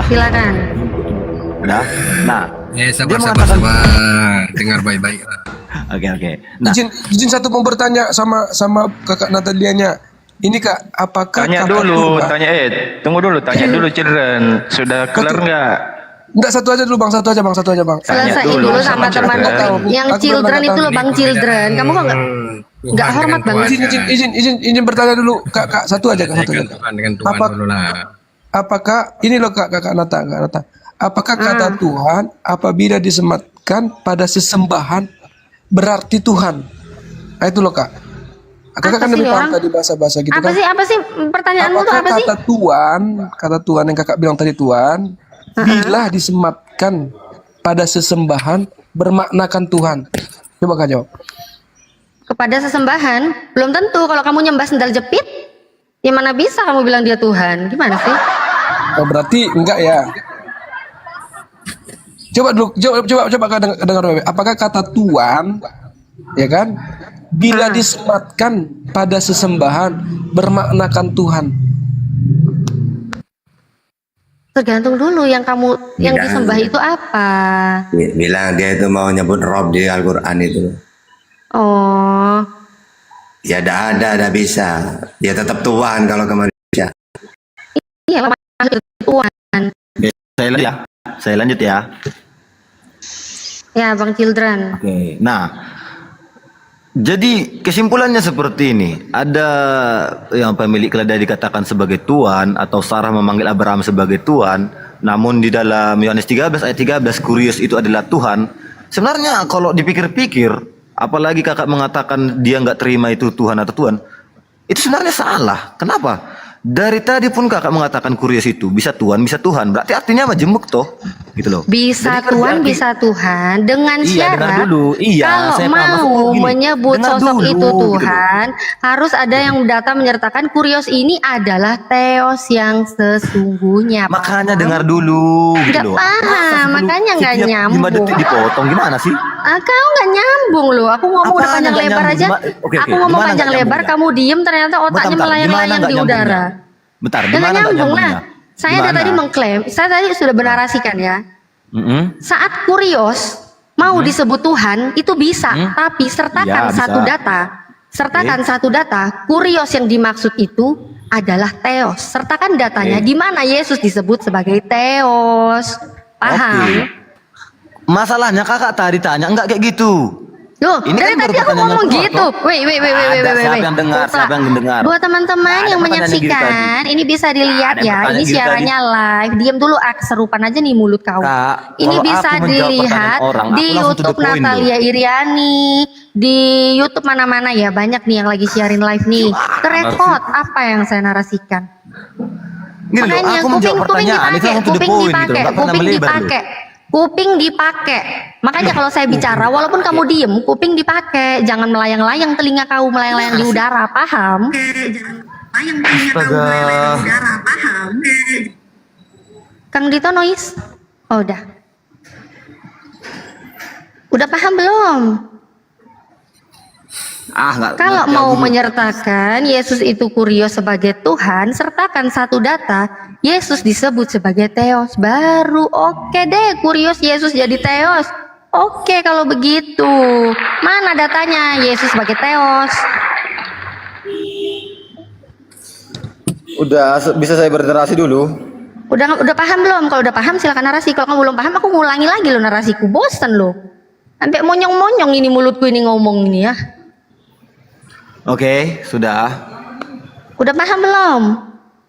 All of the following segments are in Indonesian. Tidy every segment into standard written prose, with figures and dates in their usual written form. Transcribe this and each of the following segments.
Silakan. Nah, nah, Sabar, dia sabar, mengatakan, sabar. Dengar baik-baik. oke. Nah, Izin satu mau bertanya sama kakak Natalianya. Ini kak, apakah Tanya kakak dulu, tua? tunggu dulu, tanya dulu children. Sudah kelar nggak? Enggak, satu aja dulu bang, satu aja bang. Selesaiin dulu dulu sama sama teman children. yang Aku children belum itu loh tahu. bang children. Kamu kok nggak hormat banget? Izin bertanya dulu kak, satu aja kak, satu aja. Tuhan dengan Tuhan Apa- dulu lah. Apakah ini loh kakak Nata, apakah kata Tuhan apabila disematkan pada sesembahan berarti Tuhan? Nah itu loh kak. Kakak Apa kan sih lebih paham orang? tadi bahasa-bahasa gitu kan. Apa sih pertanyaanmu tuh Apakah apa sih? kata Tuhan yang kakak bilang tadi Tuhan, bila disematkan pada sesembahan bermaknakan Tuhan? Coba kak jawab. Kepada sesembahan belum tentu. Kalau kamu nyembah sendal jepit, ya mana bisa kamu bilang dia Tuhan? Gimana sih? Oh berarti enggak ya? Coba kak dengar. Apakah kata Tuhan, ya kan? Bila disematkan pada sesembahan bermaknakan Tuhan. Tergantung dulu yang kamu yang disembah itu apa. Bilang dia itu mau nyebut Rob di Al-Quran itu. Oh, Ya ada bisa. Ya tetap Tuhan kalau ke manusia. iya memang itu Tuhan. saya lanjut ya. Ya bang children. Oke. Nah, jadi kesimpulannya seperti ini. Ada yang pemilik keledai dikatakan sebagai Tuhan, atau Sarah memanggil Abraham sebagai Tuhan. Namun di dalam Yohanes 13 ayat 13 Kurios itu adalah Tuhan. Sebenarnya kalau dipikir-pikir, apalagi kakak mengatakan dia nggak terima itu Tuhan atau Tuhan, itu sebenarnya salah. Kenapa? Dari tadi pun kakak mengatakan Kurios itu bisa Tuhan, berarti artinya apa? Jembek toh, gitu loh. Bisa Jadi kan Tuhan, berarti- bisa Tuhan dengan Iya, dengar syarat dulu. Iya, kalau saya paham. mau Maksudku gini, menyebut dengar sosok dulu, itu gitu loh. Tuhan, harus ada yang data menyertakan Kurios ini adalah Theos yang sesungguhnya. Makanya Paham? dengar dulu, gitu Nggak loh. paham, Masa makanya nggak setiap 5 nyambung. detik dipotong gimana sih? Kau nggak nyambung loh. Aku ngomong udah Apaan panjang nggak lebar nyambung? aja. Oke, Aku ngomong gimana panjang nggak lebar, nyambungnya? kamu diem ternyata otaknya Bentar, melayang-layang gimana di nggak udara. nyambungnya? Bentar, Dengan gimana nggak nyambung nyambungnya? lah. Saya dari Gimana? tadi mengklaim, saya tadi sudah benarasikan ya. Saat Kurios mau disebut Tuhan itu bisa, tapi sertakan Iya, satu bisa. data. Sertakan satu data, Kurios yang dimaksud itu adalah Theos. Sertakan datanya di mana Yesus disebut sebagai Theos. Paham? Oke. Masalahnya kakak tadi tanya enggak kayak gitu. Loh, Ini dari kan baru tadi aku pertanyaan ngomong yang keluar, gitu. toh. Wait. Ada, siapa yang dengar, Opa, siapa yang mendengar? Buat teman-teman Ada yang pertanyaan gitu menyaksikan, ini bisa dilihat Ada ya. pertanyaan Ini gitu siarannya live. Diam dulu, keserupan aja nih mulut kau. Kak, Ini kalau bisa aku menjawab dilihat pertanyaan orang, di aku langsung to the YouTube point, Natalia Iriani, di YouTube mana-mana ya. Banyak nih yang lagi siarin live nih. Terekod apa yang saya narasikan. Gini loh, Makanya aku menjawab pertanyaan itu langsung to the kuping point gitu loh, dipakai, nggak pernah kuping melebar loh. dipakai. Kuping dipakai. Makanya kalau saya bicara, walaupun kamu diem, kuping dipakai. Jangan melayang-layang telinga kau melayang-layang di udara, paham? Astaga. Kang Dito noise? Oh, udah. Udah paham belum? Nggak. Kalau mau menyertakan Yesus itu Kurios sebagai Tuhan, sertakan satu data, Yesus disebut sebagai Theos. Baru oke deh Kurios Yesus jadi Theos. Oke kalau begitu. Mana datanya Yesus sebagai Theos? Udah bisa saya bernarasi dulu? Udah paham belum? Kalau udah paham silakan narasi. Kalau kamu belum paham aku ngulangi lagi lo narasiku. Bosan lo. Sampai monyong-monyong ini mulutku ini ngomong ini ya. Oke, sudah. Udah paham belum?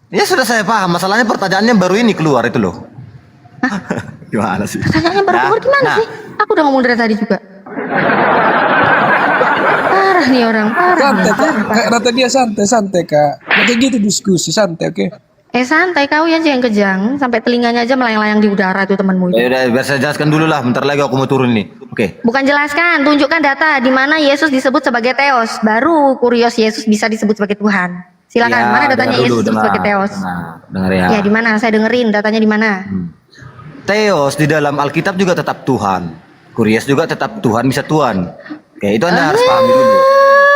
Ya sudah saya paham. Masalahnya pertanyaannya baru ini keluar itu loh. Gimana sih? Pertanyaannya baru keluar gimana sih? Aku udah ngomong dari tadi juga. Parah nih orang, parah. Santai kak, Kak Natalia santai kak. Nggak kayak gitu diskusi santai, oke? Santai kau ya yang kejang sampai telinganya aja melayang-layang di udara tuh temanmu itu. Ya udah, biar saya jelaskan dulu lah. Bentar lagi aku mau turun nih. Oke. Bukan jelaskan, tunjukkan data di mana Yesus disebut sebagai Theos. Baru Kurios Yesus bisa disebut sebagai Tuhan. Silakan, Ya, mana datanya dengar Yesus dulu, disebut sebagai Theos? Dengar ya. Ya di mana? Saya dengerin datanya di mana? Theos di dalam Alkitab juga tetap Tuhan. Kurios juga tetap Tuhan, bisa Tuhan. Oke, itu Anda harus pahami dulu.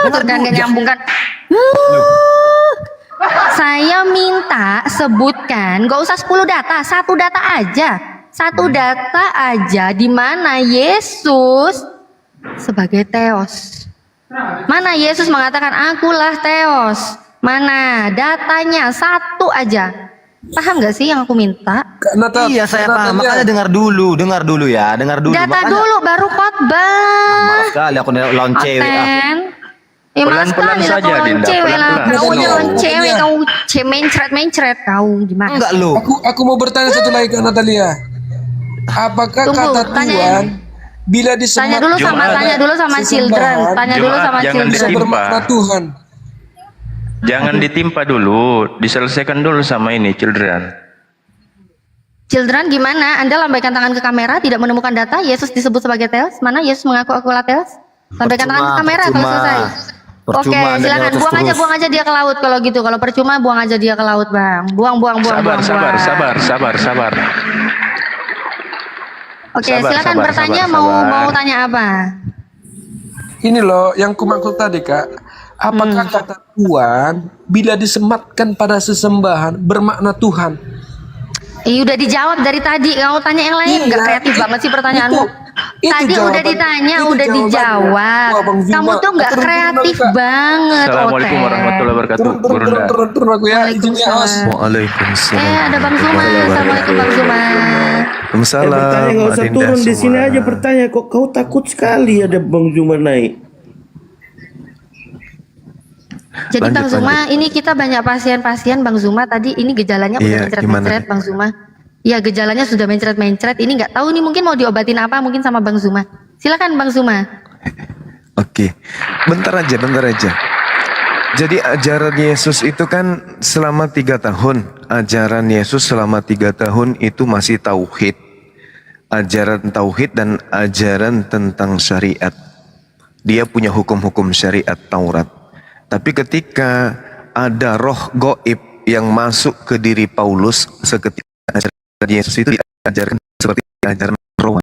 Tuh kan gak nyambung kan? Saya minta sebutkan, gak usah 10 data, satu data aja. Satu data aja di mana Yesus sebagai Theos. Mana Yesus mengatakan akulah Theos? Mana datanya satu aja? Paham gak sih yang aku minta? Kak Nata, Iya saya Kak paham. Natalia. Makanya dengar dulu ya, dengar dulu. Data Makanya dulu baru khotbah. malas sekali aku lawan cewek. Oten. Ya malas Pelan-pelan sekali lah saja, kau lawan Dinda, cewek lah. pelan-pelan. Kau aja lawan Pelan-pelan. cewek, kau mencret kau gimana? Enggak lu. Aku mau bertanya satu lagi Kak Natalia. Apakah Tunggu, kata tanya. Tuhan bila disematkan Tanya dulu sama children. Tanya dulu sama Jangan children. ditimpa. bermakna Tuhan? Jangan ditimpa dulu, diselesaikan dulu sama ini children. Children gimana? Anda lambaikan tangan ke kamera, tidak menemukan data. Yesus disebut sebagai Theos. Mana Yesus mengaku akulah Theos? Lambaikan tangan ke kamera kalau selesai. Oke, Percuma, Anda silakan nyerocos terus. buang aja dia ke laut kalau gitu. Kalau percuma buang aja dia ke laut, Bang. Buang. Sabar. Oke, Sabar, silakan sabar, bertanya. sabar. Mau tanya apa? Ini loh yang kumaksud tadi Kak. Apakah kata Tuhan bila disematkan pada sesembahan bermakna Tuhan? Udah dijawab dari tadi. Kamu tanya yang lain. Iya, Nggak kreatif banget sih pertanyaanmu. Itu Tadi udah jawaban- ditanya, itu udah jawabannya. dijawab. Wah, Bang Zuma. Kamu tuh nggak Turun, kreatif Kak. banget, Assalamualaikum Oten. warahmatullahi wabarakatuh. Burunda. Turun aku ya. Izinnya awas. Waalaikumsalam. Ada Bang Zuma. Assalamualaikum Bang Zuma. Ya, bertanya nggak usah turun di sini aja bertanya. Kok kau takut sekali ada Bang Zuma naik? Jadi Bang Zuma, ini kita banyak pasien-pasien Bang Zuma tadi ini gejalanya udah Iya, mencret-mencret Bang Zuma. Iya gejalanya sudah mencret-mencret. Ini nggak tahu nih mungkin mau diobatin apa mungkin sama Bang Zuma. Silakan Bang Zuma. Oke, bentar aja. Jadi ajaran Yesus itu kan selama 3 tahun. Ajaran Yesus selama 3 tahun itu masih tauhid. Ajaran tauhid dan ajaran tentang syariat. Dia punya hukum-hukum syariat Taurat. Tapi ketika ada roh goib yang masuk ke diri Paulus seketika ajaran Yesus itu diajarkan seperti ajaran roh.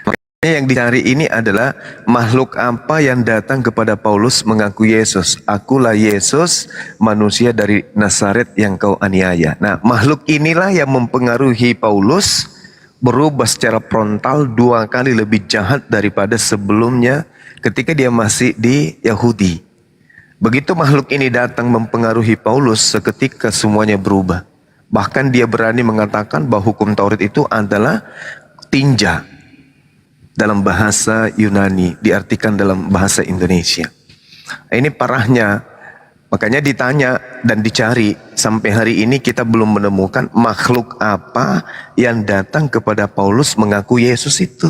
Makanya yang dicari ini adalah makhluk apa yang datang kepada Paulus mengaku Yesus. Akulah Yesus, manusia dari Nazaret yang kau aniaya. Nah, makhluk inilah yang mempengaruhi Paulus berubah secara frontal 2 kali lebih jahat daripada sebelumnya ketika dia masih di Yahudi. Begitu makhluk ini datang mempengaruhi Paulus, seketika semuanya berubah. Bahkan dia berani mengatakan bahwa hukum Taurat itu adalah tinja. Dalam bahasa Yunani, diartikan dalam bahasa Indonesia. Ini parahnya. Makanya ditanya dan dicari. Sampai hari ini kita belum menemukan makhluk apa yang datang kepada Paulus mengaku Yesus itu.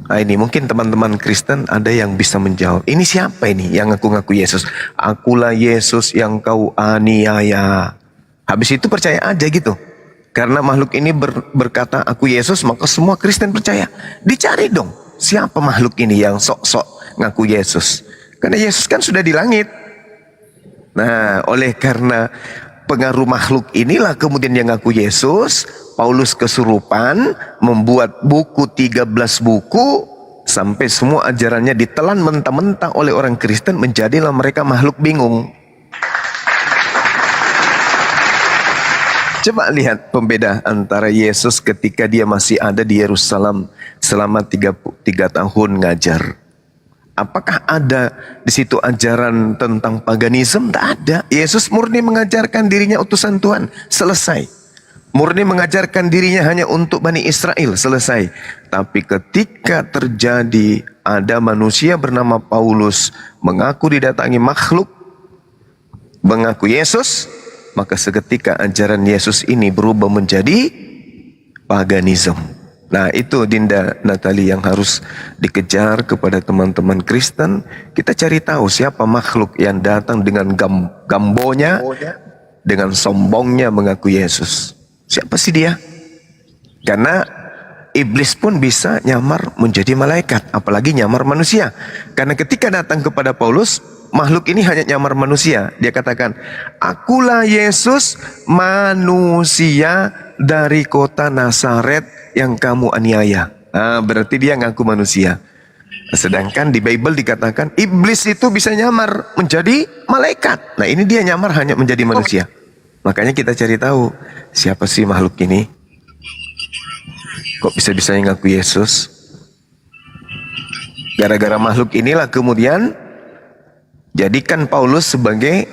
Nah ini mungkin teman-teman Kristen ada yang bisa menjawab. Ini siapa ini yang ngaku-ngaku Yesus? Akulah Yesus yang kau aniaya. Habis itu percaya aja gitu. Karena makhluk ini berkata aku Yesus, maka semua Kristen percaya. Dicari dong siapa makhluk ini yang sok-sok ngaku Yesus. Karena Yesus kan sudah di langit. Nah oleh karena pengaruh makhluk inilah kemudian yang ngaku Yesus, Paulus kesurupan membuat buku 13 buku sampai semua ajarannya ditelan mentah-mentah oleh orang Kristen, menjadilah mereka makhluk bingung. Coba lihat pembeda antara Yesus ketika dia masih ada di Yerusalem selama 3 tahun ngajar. Apakah ada di situ ajaran tentang paganisme? Tidak ada. Yesus murni mengajarkan dirinya utusan Tuhan. Selesai. Murni mengajarkan dirinya hanya untuk Bani Israel. Selesai. Tapi ketika terjadi ada manusia bernama Paulus mengaku didatangi makhluk, mengaku Yesus, maka seketika ajaran Yesus ini berubah menjadi paganisme. Nah itu Dinda Natali yang harus dikejar kepada teman-teman Kristen. Kita cari tahu siapa makhluk yang datang dengan gambonya, dengan sombongnya mengaku Yesus. Siapa sih dia? Karena iblis pun bisa nyamar menjadi malaikat, apalagi nyamar manusia. Karena ketika datang kepada Paulus, makhluk ini hanya nyamar manusia. Dia katakan, akulah Yesus, manusia dari kota Nazaret yang kamu aniaya. Berarti dia ngaku manusia. Sedangkan di Bible dikatakan iblis itu bisa nyamar menjadi malaikat. Nah ini dia nyamar hanya menjadi manusia. Makanya kita cari tahu siapa sih makhluk ini. Kok bisa-bisa ngaku Yesus? Gara-gara makhluk inilah kemudian jadikan Paulus sebagai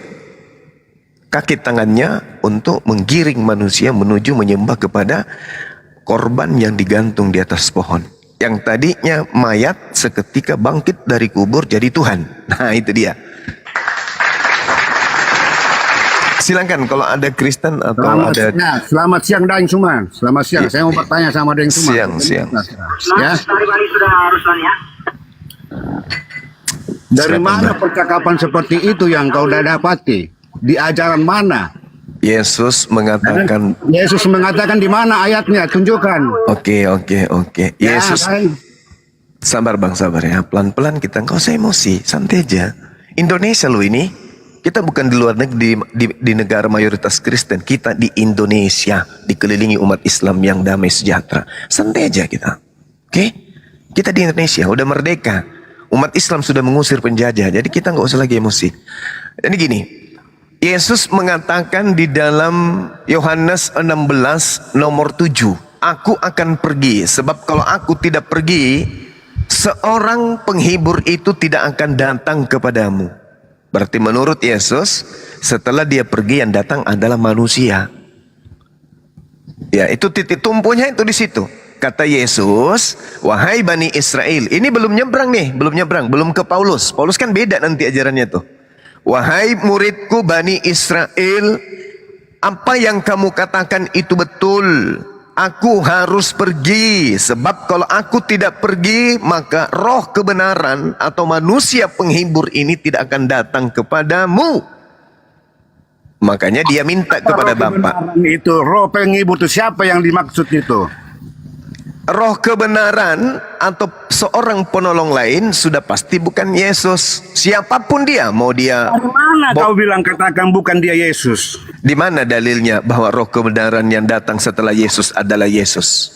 kaki tangannya untuk menggiring manusia menuju menyembah kepada korban yang digantung di atas pohon. Yang tadinya mayat seketika bangkit dari kubur jadi Tuhan. Nah itu dia. Silakan kalau ada Kristen atau ada Selamat siang Daeng Suma. Selamat siang. Saya mau bertanya sama Daeng Suma. siang. Ya. Dari Silakan, mana Bang. percakapan seperti itu yang kau dah dapati? Di ajaran mana? Yesus mengatakan, Yesus mengatakan di mana ayatnya? Tunjukkan. oke. Yesus, Ya, Daeng. sabar bang, sabar ya. Pelan-pelan kita, nggak usah emosi, santai aja. Indonesia lo ini, kita bukan di luar negeri, di negara mayoritas Kristen. Kita di Indonesia, dikelilingi umat Islam yang damai sejahtera. Santai aja kita, oke? Kita di Indonesia, udah merdeka. Umat Islam sudah mengusir penjajah, jadi kita nggak usah lagi emosi. Jadi gini, Yesus mengatakan di dalam Yohanes 16 nomor 7, aku akan pergi, sebab kalau aku tidak pergi, seorang penghibur itu tidak akan datang kepadamu. Berarti menurut Yesus, setelah dia pergi yang datang adalah manusia. Ya, itu titik tumpunya itu di situ. Kata Yesus, wahai Bani Israel, ini belum nyebrang nih, belum ke Paulus. Paulus kan beda nanti ajarannya tuh. Wahai muridku Bani Israel, apa yang kamu katakan itu betul. Aku harus pergi, sebab kalau aku tidak pergi, maka roh kebenaran atau manusia penghibur ini tidak akan datang kepadamu. Makanya dia minta kepada Bapa. Itu roh penghibur itu siapa yang dimaksud itu? Roh kebenaran atau seorang penolong lain sudah pasti bukan Yesus. Siapapun dia, mau dia. Dari mana kau bilang katakan bukan dia Yesus? Di mana dalilnya bahwa roh kebenaran yang datang setelah Yesus adalah Yesus?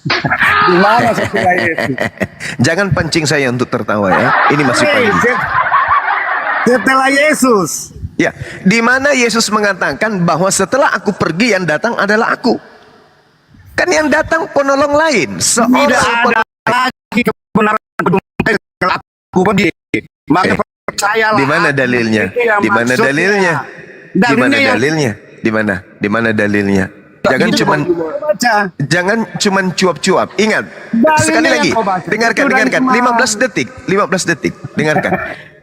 Di mana setelah Yesus? Jangan pancing saya untuk tertawa ya. Ini masih pagi. Setelah Yesus. Ya, di mana Yesus mengatakan bahwa setelah aku pergi yang datang adalah aku. Kan yang datang penolong lain. Tidak ada lagi kebenaran kalau aku pergi. Maka percayalah. Di mana dalilnya? Itu yang Di mana maksudnya. dalilnya? Di mana yang- dalilnya? Di mana? Di mana dalilnya? Jangan Itu cuman baca. Jangan cuman cuap-cuap. Ingat, Dalilnya sekali yang lagi. kau baca. Dengarkan, Itu dari dengarkan. mana? 15 detik. Dengarkan.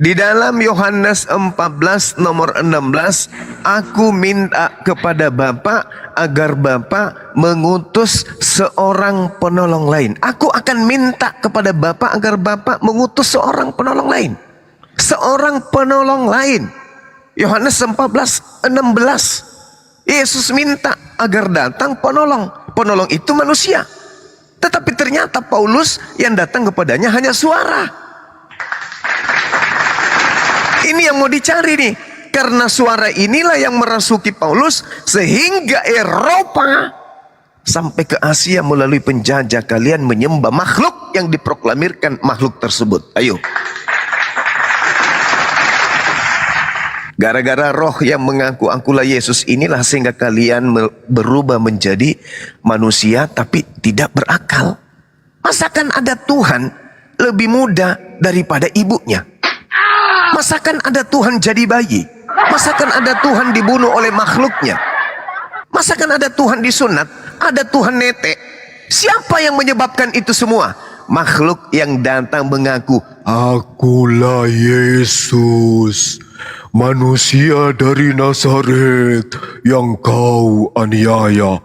Di dalam Yohanes 14 nomor 16, aku minta kepada Bapa agar Bapa mengutus seorang penolong lain. Aku akan minta kepada Bapa agar Bapa mengutus seorang penolong lain. Seorang penolong lain. Yohanes 14:16. Yesus minta agar datang penolong. Penolong itu manusia. Tetapi ternyata Paulus yang datang kepadanya hanya suara. Ini yang mau dicari nih. Karena suara inilah yang merasuki Paulus sehingga Eropa sampai ke Asia melalui penjajah kalian menyembah makhluk yang diproklamirkan makhluk tersebut. Ayo. Gara-gara roh yang mengaku akulah Yesus inilah sehingga kalian berubah menjadi manusia tapi tidak berakal. Masakan ada Tuhan lebih muda daripada ibunya? Masakan ada Tuhan jadi bayi? Masakan ada Tuhan dibunuh oleh makhluknya? Masakan ada Tuhan disunat? Ada Tuhan netek? Siapa yang menyebabkan itu semua? Makhluk yang datang mengaku, akulah Yesus, manusia dari Nazaret yang kau aniaya.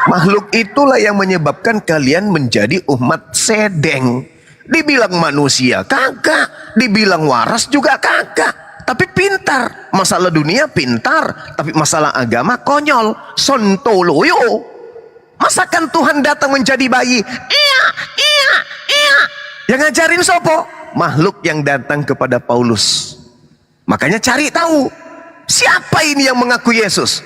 Makhluk itulah yang menyebabkan kalian menjadi umat sedeng. Dibilang manusia kagak, dibilang waras juga kagak. Tapi pintar, masalah dunia pintar, tapi masalah agama konyol, sontoloyo. Masakan Tuhan datang menjadi bayi? Iya. Yang ngajarin sopo? Makhluk yang datang kepada Paulus. Makanya cari tahu, siapa ini yang mengaku Yesus?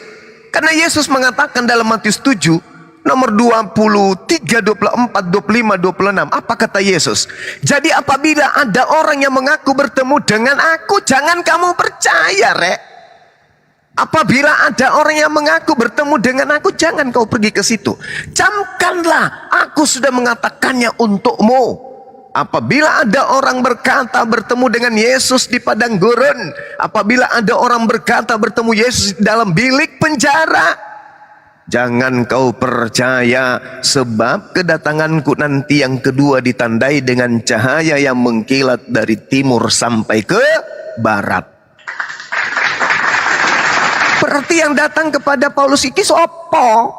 Karena Yesus mengatakan dalam Matius 7 nomor 23, 24, 25, 26. Apa kata Yesus? Jadi apabila ada orang yang mengaku bertemu dengan aku, jangan kamu percaya, rek. Apabila ada orang yang mengaku bertemu dengan aku, jangan kau pergi ke situ. Camkanlah, aku sudah mengatakannya untukmu. Apabila ada orang berkata bertemu dengan Yesus di padang gurun, apabila ada orang berkata bertemu Yesus dalam bilik penjara, jangan kau percaya, sebab kedatanganku nanti yang kedua ditandai dengan cahaya yang mengkilat dari timur sampai ke barat. Berarti yang datang kepada Paulus iki sopo?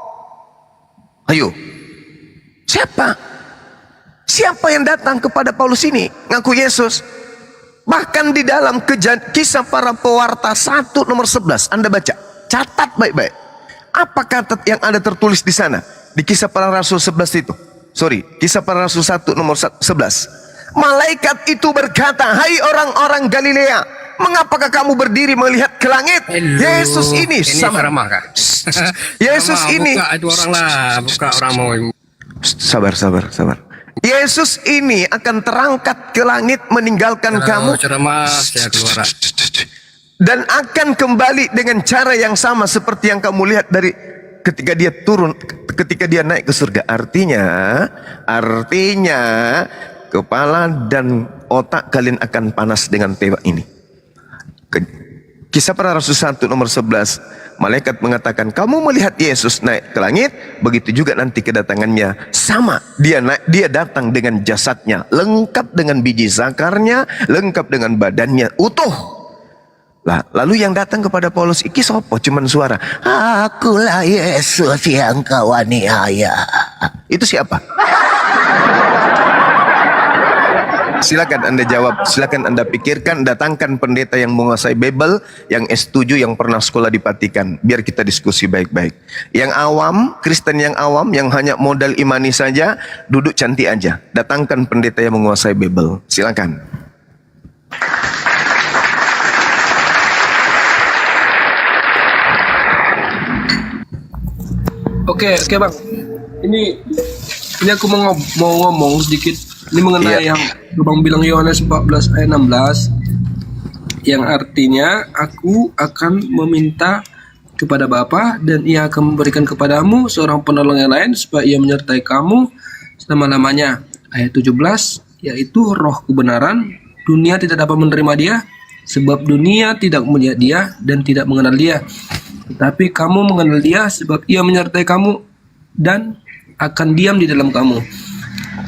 Ayo, siapa? Siapa yang datang kepada Paulus ini? Ngaku Yesus. Bahkan di dalam kisah para pewarta 1 nomor 11, Anda baca, catat baik-baik. Apa kata yang ada tertulis di sana? Di kisah para rasul 11 itu. Sorry, kisah para rasul 1 nomor 11. Malaikat itu berkata, hai orang-orang Galilea, mengapakah kamu berdiri melihat ke langit? Yesus ini sama. Yesus ini. Buka itu orang lah, buka orang mau. Sabar. Yesus ini akan terangkat ke langit meninggalkan kamu. Ceramah, saya keluar. Dan akan kembali dengan cara yang sama seperti yang kamu lihat dari ketika dia turun, ketika dia naik ke surga. Artinya kepala dan otak kalian akan panas dengan tembak ini. Kisah para Rasul 1 nomor 11, malaikat mengatakan, kamu melihat Yesus naik ke langit, begitu juga nanti kedatangannya sama. Dia datang dengan jasadnya, lengkap dengan biji zakarnya, lengkap dengan badannya utuh. Lah, lalu yang datang kepada Paulus iki sopo? Cuman suara, akulah Yesus yang kau aniaya. Itu siapa? Silakan Anda jawab, silakan Anda pikirkan, datangkan pendeta yang menguasai Bible, yang S7, yang pernah sekolah di Vatikan, biar kita diskusi baik-baik. Yang awam, Kristen yang awam, yang hanya modal imani saja, duduk cantik aja. Datangkan pendeta yang menguasai Bible, silakan. Oke bang. Ini aku mau ngomong sedikit. Ini mengenai yang Bang bilang Yohanes 14 ayat 16, yang artinya aku akan meminta kepada Bapa dan ia akan memberikan kepadamu seorang penolong yang lain supaya ia menyertai kamu selama-lamanya. Ayat 17, yaitu roh kebenaran. Dunia tidak dapat menerima dia sebab dunia tidak melihat dia dan tidak mengenal dia. Tetapi kamu mengenal dia sebab ia menyertai kamu dan akan diam di dalam kamu.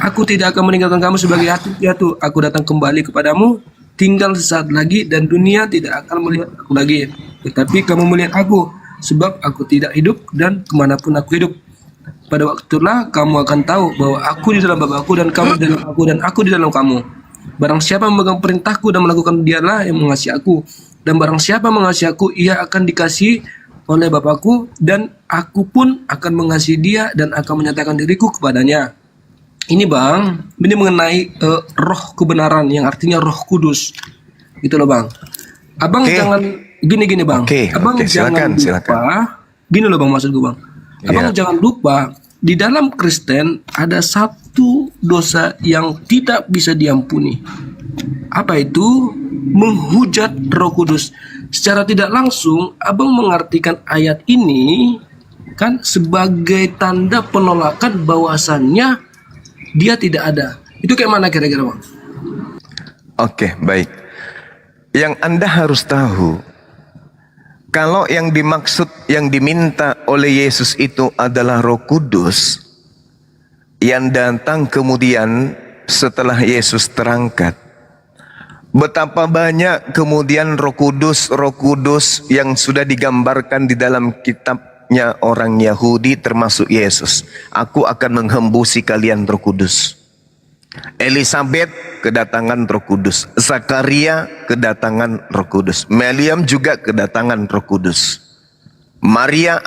Aku tidak akan meninggalkan kamu sebagai yaitu aku datang kembali kepadamu tinggal sesaat lagi dan dunia tidak akan melihat aku lagi. Tetapi kamu melihat aku sebab aku tidak hidup dan kemanapun aku hidup. Pada waktu itulah kamu akan tahu bahwa aku di dalam Bapakku dan kamu di dalam aku dan aku di dalam kamu. Barang siapa memegang perintahku dan melakukan, dialah yang mengasihi aku. Dan barang siapa mengasihi aku, ia akan dikasihi oleh Bapakku dan aku pun akan mengasihi dia dan akan menyatakan diriku kepadanya. Ini bang, ini mengenai roh kebenaran yang artinya Roh Kudus, gitu loh bang. Abang jangan gini bang. Abang jangan lupa. Gini loh bang, maksud gue bang. Abang jangan lupa di dalam Kristen ada satu dosa yang tidak bisa diampuni. Apa itu? Menghujat Roh Kudus. Secara tidak langsung, abang mengartikan ayat ini kan sebagai tanda penolakan bahwasannya dia tidak ada. Itu kayak mana kira-kira bang? Oke, baik. Yang Anda harus tahu, kalau yang dimaksud, yang diminta oleh Yesus itu adalah Roh Kudus, yang datang kemudian setelah Yesus terangkat. Betapa banyak kemudian Roh Kudus yang sudah digambarkan di dalam kitabnya orang Yahudi termasuk Yesus. Aku akan menghembusi kalian Roh Kudus. Elizabeth kedatangan Roh Kudus. Zakaria kedatangan Roh Kudus. Meliam juga kedatangan Roh Kudus. Maria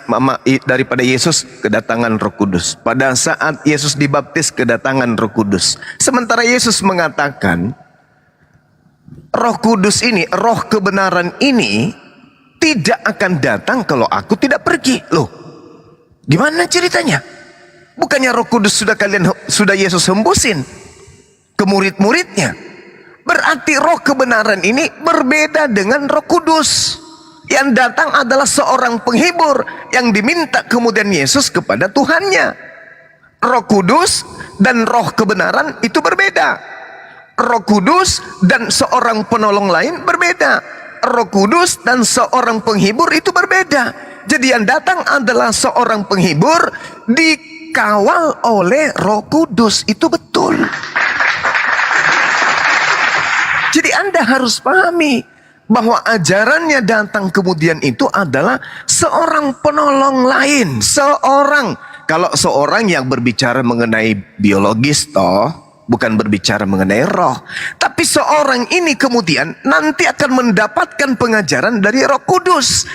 mama daripada Yesus kedatangan Roh Kudus. Pada saat Yesus dibaptis kedatangan Roh Kudus. Sementara Yesus mengatakan Roh Kudus ini, roh kebenaran ini tidak akan datang kalau aku tidak pergi. Loh, gimana ceritanya? Bukannya Roh Kudus sudah Yesus hembusin ke murid-muridnya? Berarti roh kebenaran ini berbeda dengan Roh Kudus. Yang datang adalah seorang penghibur yang diminta kemudian Yesus kepada Tuhannya. Roh Kudus dan roh kebenaran itu berbeda. Roh Kudus dan seorang penolong lain berbeda. Roh Kudus dan seorang penghibur itu berbeda. Jadi yang datang adalah seorang penghibur dikawal oleh Roh Kudus. Itu betul. Jadi Anda harus pahami bahwa ajarannya datang kemudian itu adalah seorang penolong lain. Kalau seorang yang berbicara mengenai biologis toh, bukan berbicara mengenai roh. Tapi seorang ini kemudian nanti akan mendapatkan pengajaran dari Roh Kudus.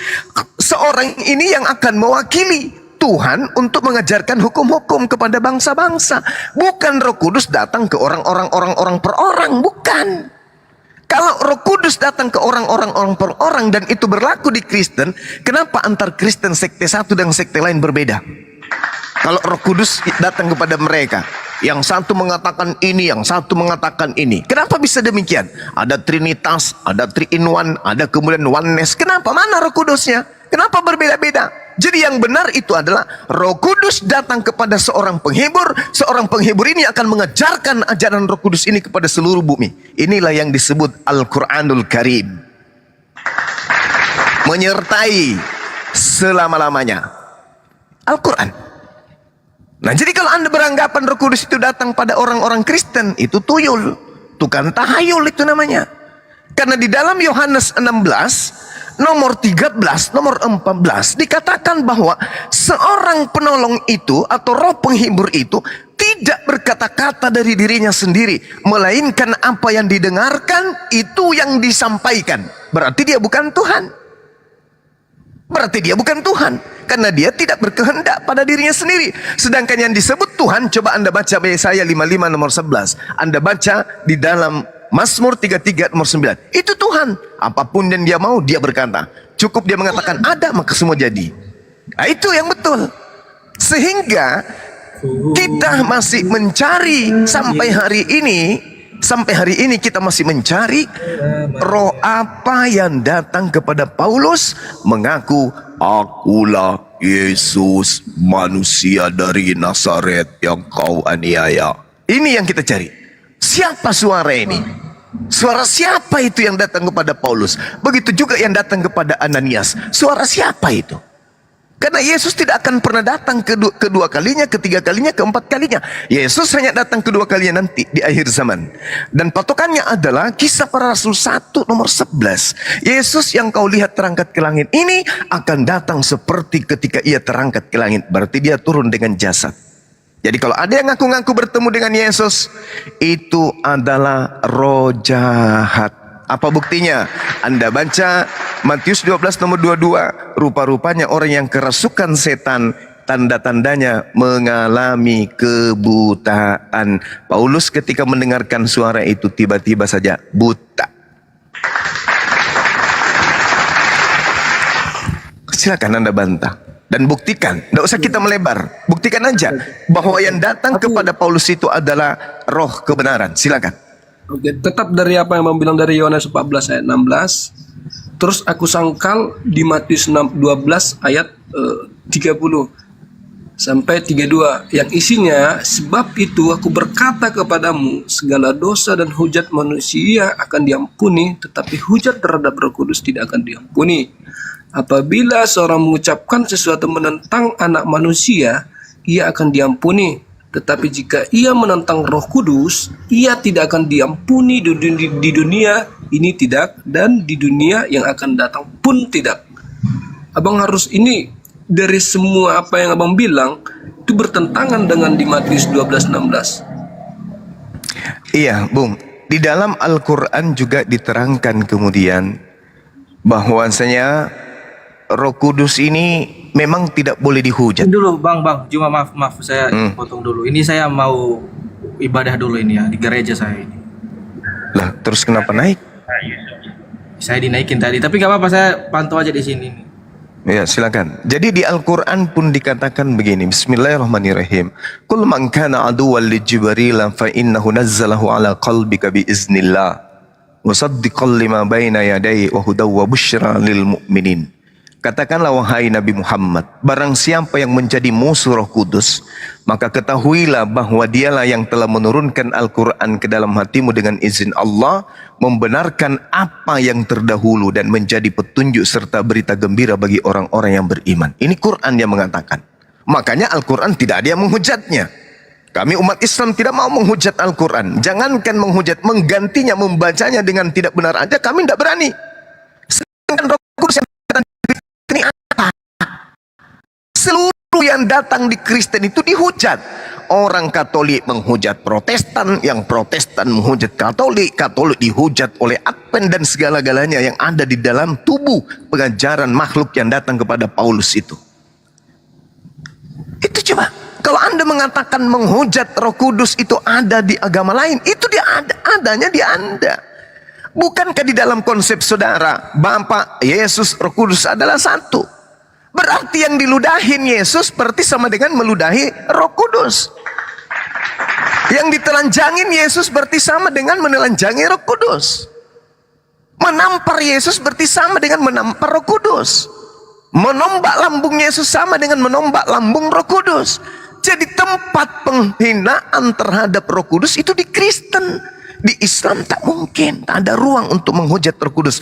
Seorang ini yang akan mewakili Tuhan untuk mengajarkan hukum-hukum kepada bangsa-bangsa. Bukan Roh Kudus datang ke orang-orang per orang, bukan. Kalau Roh Kudus datang ke orang-orang per orang dan itu berlaku di Kristen, kenapa antar Kristen sekte satu dan sekte lain berbeda? Kalau Roh Kudus datang kepada mereka, yang satu mengatakan ini, yang satu mengatakan ini. Kenapa bisa demikian? Ada Trinitas, ada Three in One, ada kemudian Oneness. Kenapa? Mana Roh Kudusnya? Kenapa berbeda-beda? Jadi yang benar itu adalah Roh Kudus datang kepada seorang penghibur. Seorang penghibur ini akan mengajarkan ajaran Roh Kudus ini kepada seluruh bumi. Inilah yang disebut Al-Quranul Karim. Menyertai selama-lamanya Al-Quran. Nah, jadi kalau Anda beranggapan Roh Kudus itu datang pada orang-orang Kristen, itu tuyul. Tukang tahayul itu namanya. Karena di dalam Yohanes 16 nomor 13, nomor 14 dikatakan bahwa seorang penolong itu atau roh penghibur itu tidak berkata-kata dari dirinya sendiri, melainkan apa yang didengarkan itu yang disampaikan. Berarti dia bukan Tuhan. Berarti dia bukan Tuhan, karena dia tidak berkehendak pada dirinya sendiri. Sedangkan yang disebut Tuhan, coba Anda baca Yesaya 55 nomor 11. Anda baca di dalam Mazmur 33 nomor 9. Itu Tuhan. Apapun yang dia mau, dia berkata. Cukup dia mengatakan ada, maka semua jadi. Nah, itu yang betul. Sehingga kita masih mencari sampai hari ini kita masih mencari roh apa yang datang kepada Paulus mengaku akulah Yesus manusia dari Nazaret yang kau aniaya. Ini yang kita cari. Siapa suara ini? Suara siapa itu yang datang kepada Paulus? Begitu juga yang datang kepada Ananias. Suara siapa itu? Karena Yesus tidak akan pernah datang kedua kalinya, ketiga kalinya, keempat kalinya. Yesus hanya datang kedua kalinya nanti di akhir zaman. Dan patokannya adalah Kisah Para Rasul 1 nomor 11. Yesus yang kau lihat terangkat ke langit ini akan datang seperti ketika ia terangkat ke langit. Berarti dia turun dengan jasad. Jadi kalau ada yang ngaku-ngaku bertemu dengan Yesus, itu adalah roh jahat. Apa buktinya? Anda baca Matius 12 nomor 22. Rupa-rupanya orang yang kerasukan setan, tanda-tandanya mengalami kebutaan. Paulus ketika mendengarkan suara itu tiba-tiba saja buta. Silakan Anda bantah. Dan buktikan, tidak usah kita melebar. Buktikan aja bahwa yang datang kepada Paulus itu adalah roh kebenaran. Silakan. Oke, tetap dari apa yang bilang dari Yohanes 14 ayat 16. Terus aku sangkal di Matius 12 ayat 30 sampai 32 yang isinya, sebab itu aku berkata kepadamu segala dosa dan hujat manusia akan diampuni, tetapi hujat terhadap Roh Kudus tidak akan diampuni. Apabila seorang mengucapkan sesuatu menentang anak manusia, ia akan diampuni. Tetapi jika ia menentang Roh Kudus, ia tidak akan diampuni di dunia ini tidak, dan di dunia yang akan datang pun tidak. Abang harus ini dari semua apa yang abang bilang itu bertentangan dengan di Matius 12:16. Iya, Bung. Di dalam Al-Quran juga diterangkan kemudian bahwasanya Roh Kudus ini memang tidak boleh dihujat. Dulu bang, cuma maaf saya potong dulu. Ini saya mau ibadah dulu ini ya di gereja saya ini. Lah, terus kenapa naik? Saya dinaikin tadi, tapi nggak apa-apa, saya pantau aja di sini. Ya, silakan. Jadi di Al-Quran pun dikatakan begini. Bismillahirrahmanirrahim. Qul man kana aduwwan li Jibril fa innahu nazzalahu ala qalbika bi iznillah. Musaddiqan lima baina yadayhi wa hudaw wa busyra lil mu'minin. Katakanlah wahai Nabi Muhammad, barang siapa yang menjadi musuh Roh Kudus, maka ketahuilah bahwa dialah yang telah menurunkan Al-Quran ke dalam hatimu dengan izin Allah, membenarkan apa yang terdahulu dan menjadi petunjuk serta berita gembira bagi orang-orang yang beriman. Ini Quran yang mengatakan. Makanya Al-Quran tidak ada yang menghujatnya. Kami umat Islam tidak mau menghujat Al-Quran. Jangankan menghujat, menggantinya, membacanya dengan tidak benar aja kami tidak berani. Sedangkan Roh Kudus yang datang di Kristen ini apa? Seluruh yang datang di Kristen itu dihujat. Orang Katolik menghujat Protestan, yang Protestan menghujat Katolik, Katolik dihujat oleh Advent dan segala-galanya yang ada di dalam tubuh pengajaran makhluk yang datang kepada Paulus itu. Itu coba, kalau Anda mengatakan menghujat Roh Kudus itu ada di agama lain, itu dia adanya di Anda. Bukankah di dalam konsep saudara, Bapa, Yesus, Roh Kudus adalah satu? Berarti yang diludahin Yesus berarti sama dengan meludahi Roh Kudus. Yang ditelanjangin Yesus berarti sama dengan menelanjangi Roh Kudus. Menampar Yesus berarti sama dengan menampar Roh Kudus. Menombak lambung Yesus sama dengan menombak lambung Roh Kudus. Jadi tempat penghinaan terhadap Roh Kudus itu di Kristen. Di Islam tak mungkin, tak ada ruang untuk menghujat Roh Kudus.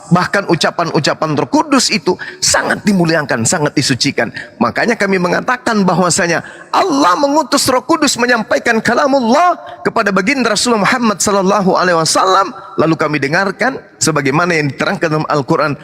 Bahkan ucapan-ucapan Roh Kudus itu sangat dimuliakan, sangat disucikan. Makanya kami mengatakan bahwasanya Allah mengutus Roh Kudus menyampaikan kalamullah kepada baginda Rasulullah Muhammad sallallahu alaihi wasallam. Lalu kami dengarkan sebagaimana yang diterangkan dalam Al-Qur'an,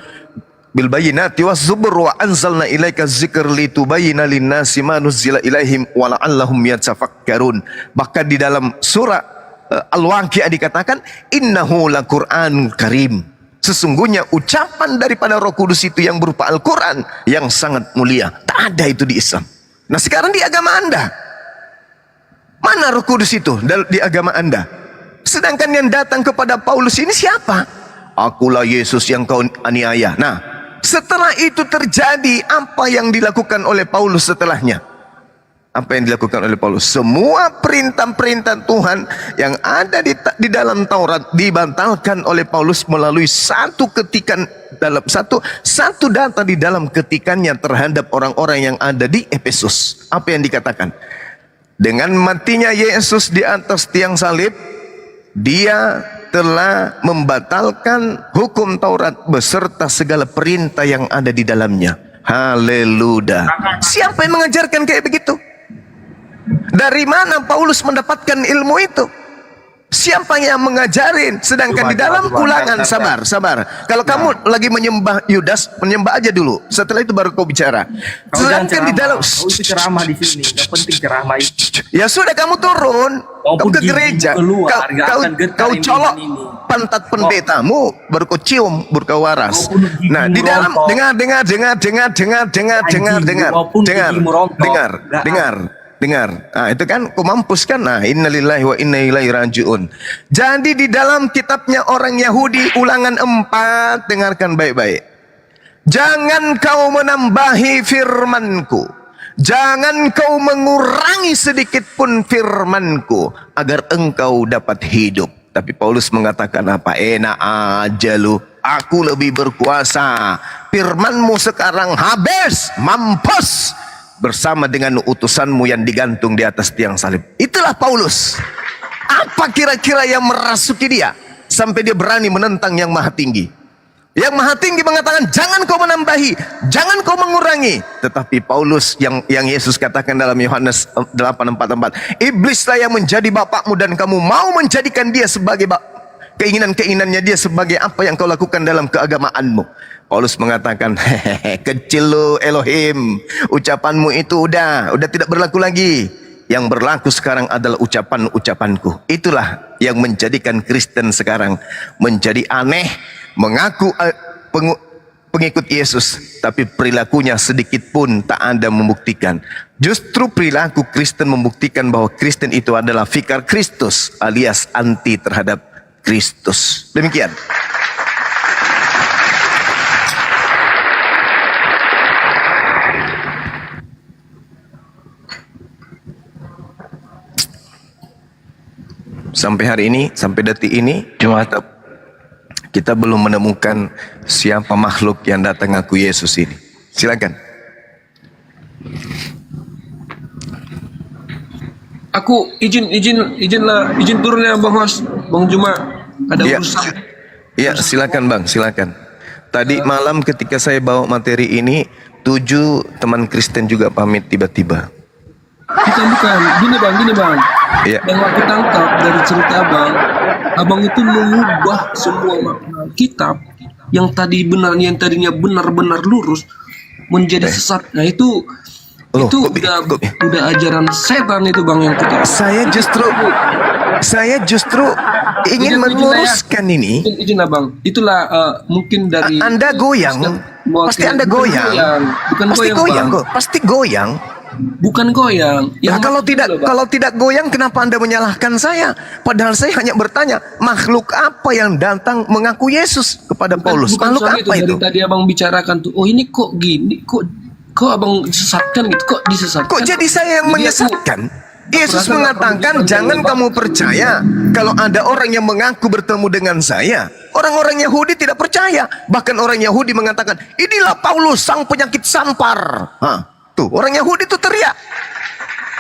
bil bayyinati was zubur wa anzalna ilaika dzikr litubayyana lin-nasi ma nuzila ilaihim wa la'allahum yatafakkarun. Bahkan di dalam surah Al-Waqi'ah dikatakan innahu laqur'an karim. Sesungguhnya ucapan daripada Roh Kudus itu yang berupa Al-Quran yang sangat mulia. Tak ada itu di Islam. Nah sekarang di agama Anda, mana Roh Kudus itu di agama Anda? Sedangkan yang datang kepada Paulus ini siapa? Akulah Yesus yang kau aniaya. Nah setelah itu terjadi, apa yang dilakukan oleh Paulus setelahnya? Apa yang dilakukan oleh Paulus? Semua perintah-perintah Tuhan yang ada di dalam Taurat dibatalkan oleh Paulus melalui satu ketikan dalam satu data di dalam ketikannya terhadap orang-orang yang ada di Efesus. Apa yang dikatakan? Dengan matinya Yesus di atas tiang salib, dia telah membatalkan hukum Taurat beserta segala perintah yang ada di dalamnya. Haleluya. Siapa yang mengajarkan kayak begitu? Dari mana Paulus mendapatkan ilmu itu? Siapa yang mengajarin? Sedangkan di dalam Ulangan, sabar. Kalau kamu lagi menyembah Yudas, menyembah aja dulu. Setelah itu baru kau bicara. Sedangkan di dalam itu ceramah di sini, nggak penting ceramah itu. ya sudah, kamu turun, kau ke gereja, kau colok pantat pendetamu, baru kau cium, baru kau waras. Nah, di dalam dengar. Nah, itu kan kau mampus kan? Nah, innalillahi wa inna ilaihi rajiun. Jadi di dalam kitabnya orang Yahudi Ulangan 4, dengarkan baik-baik. Jangan kau menambahi firmanku, jangan kau mengurangi sedikit pun firmanku, agar engkau dapat hidup. Tapi Paulus mengatakan apa? Enak aja lu, aku lebih berkuasa. Firmanmu sekarang habis, mampus bersama dengan utusanmu yang digantung di atas tiang salib. Itulah Paulus. Apa kira-kira yang merasuki dia sampai dia berani menentang yang maha tinggi? Yang maha tinggi mengatakan jangan kau menambahi, jangan kau mengurangi. Tetapi Paulus yang Yesus katakan dalam Yohanes 8:44, iblislah yang menjadi bapakmu dan kamu mau menjadikan dia sebagai keinginan-keinginannya dia sebagai apa yang kau lakukan dalam keagamaanmu. Paulus mengatakan, hehehe, kecil lu Elohim, ucapanmu itu udah tidak berlaku lagi. Yang berlaku sekarang adalah ucapanku. Itulah yang menjadikan Kristen sekarang menjadi aneh, mengaku pengikut Yesus, tapi perilakunya sedikit pun tak ada membuktikan. Justru perilaku Kristen membuktikan bahwa Kristen itu adalah fikar Kristus alias anti terhadap Kristus. Demikian. Sampai hari ini, sampai detik ini, kita belum menemukan siapa makhluk yang datang ngaku Yesus ini. Silakan. Aku izin turunnya Bang Hos, Bang Juma, ada Iya. urusan. Iya, silakan Bang, silakan. Tadi malam ketika saya bawa materi ini, 7 teman Kristen juga pamit tiba-tiba. Bukan, gini bang. Iya. Yang aku tangkap dari cerita abang itu mengubah semua makna kitab yang tadinya benar-benar lurus menjadi sesat. Nah itu Loh, itu kok- udah ajaran setan itu bang yang kita. Saya justru ingin meluruskan ini. Izin abang, itulah mungkin dari Anda goyang, pasti Anda goyang. Bukan Pasti goyang kok, pasti goyang. Bukan goyang. Nah, kalau tidak Bang. kalau tidak goyang, kenapa Anda menyalahkan saya? Padahal saya hanya bertanya, makhluk apa yang datang mengaku Yesus kepada Paulus? Makhluk soal apa itu? Dari tadi abang bicarakan tuh, oh ini kok gini, kok abang sesatkan gitu, kok disesatkan? Kok jadi saya yang Jadi menyesatkan? Yesus Perasaan mengatakan, aku jangan dibilang kamu percaya kalau ada orang yang mengaku bertemu dengan saya. Orang-orang Yahudi tidak percaya. Bahkan orang Yahudi mengatakan, inilah Paulus sang penyakit sampar. Hah, tuh, orang Yahudi itu teriak.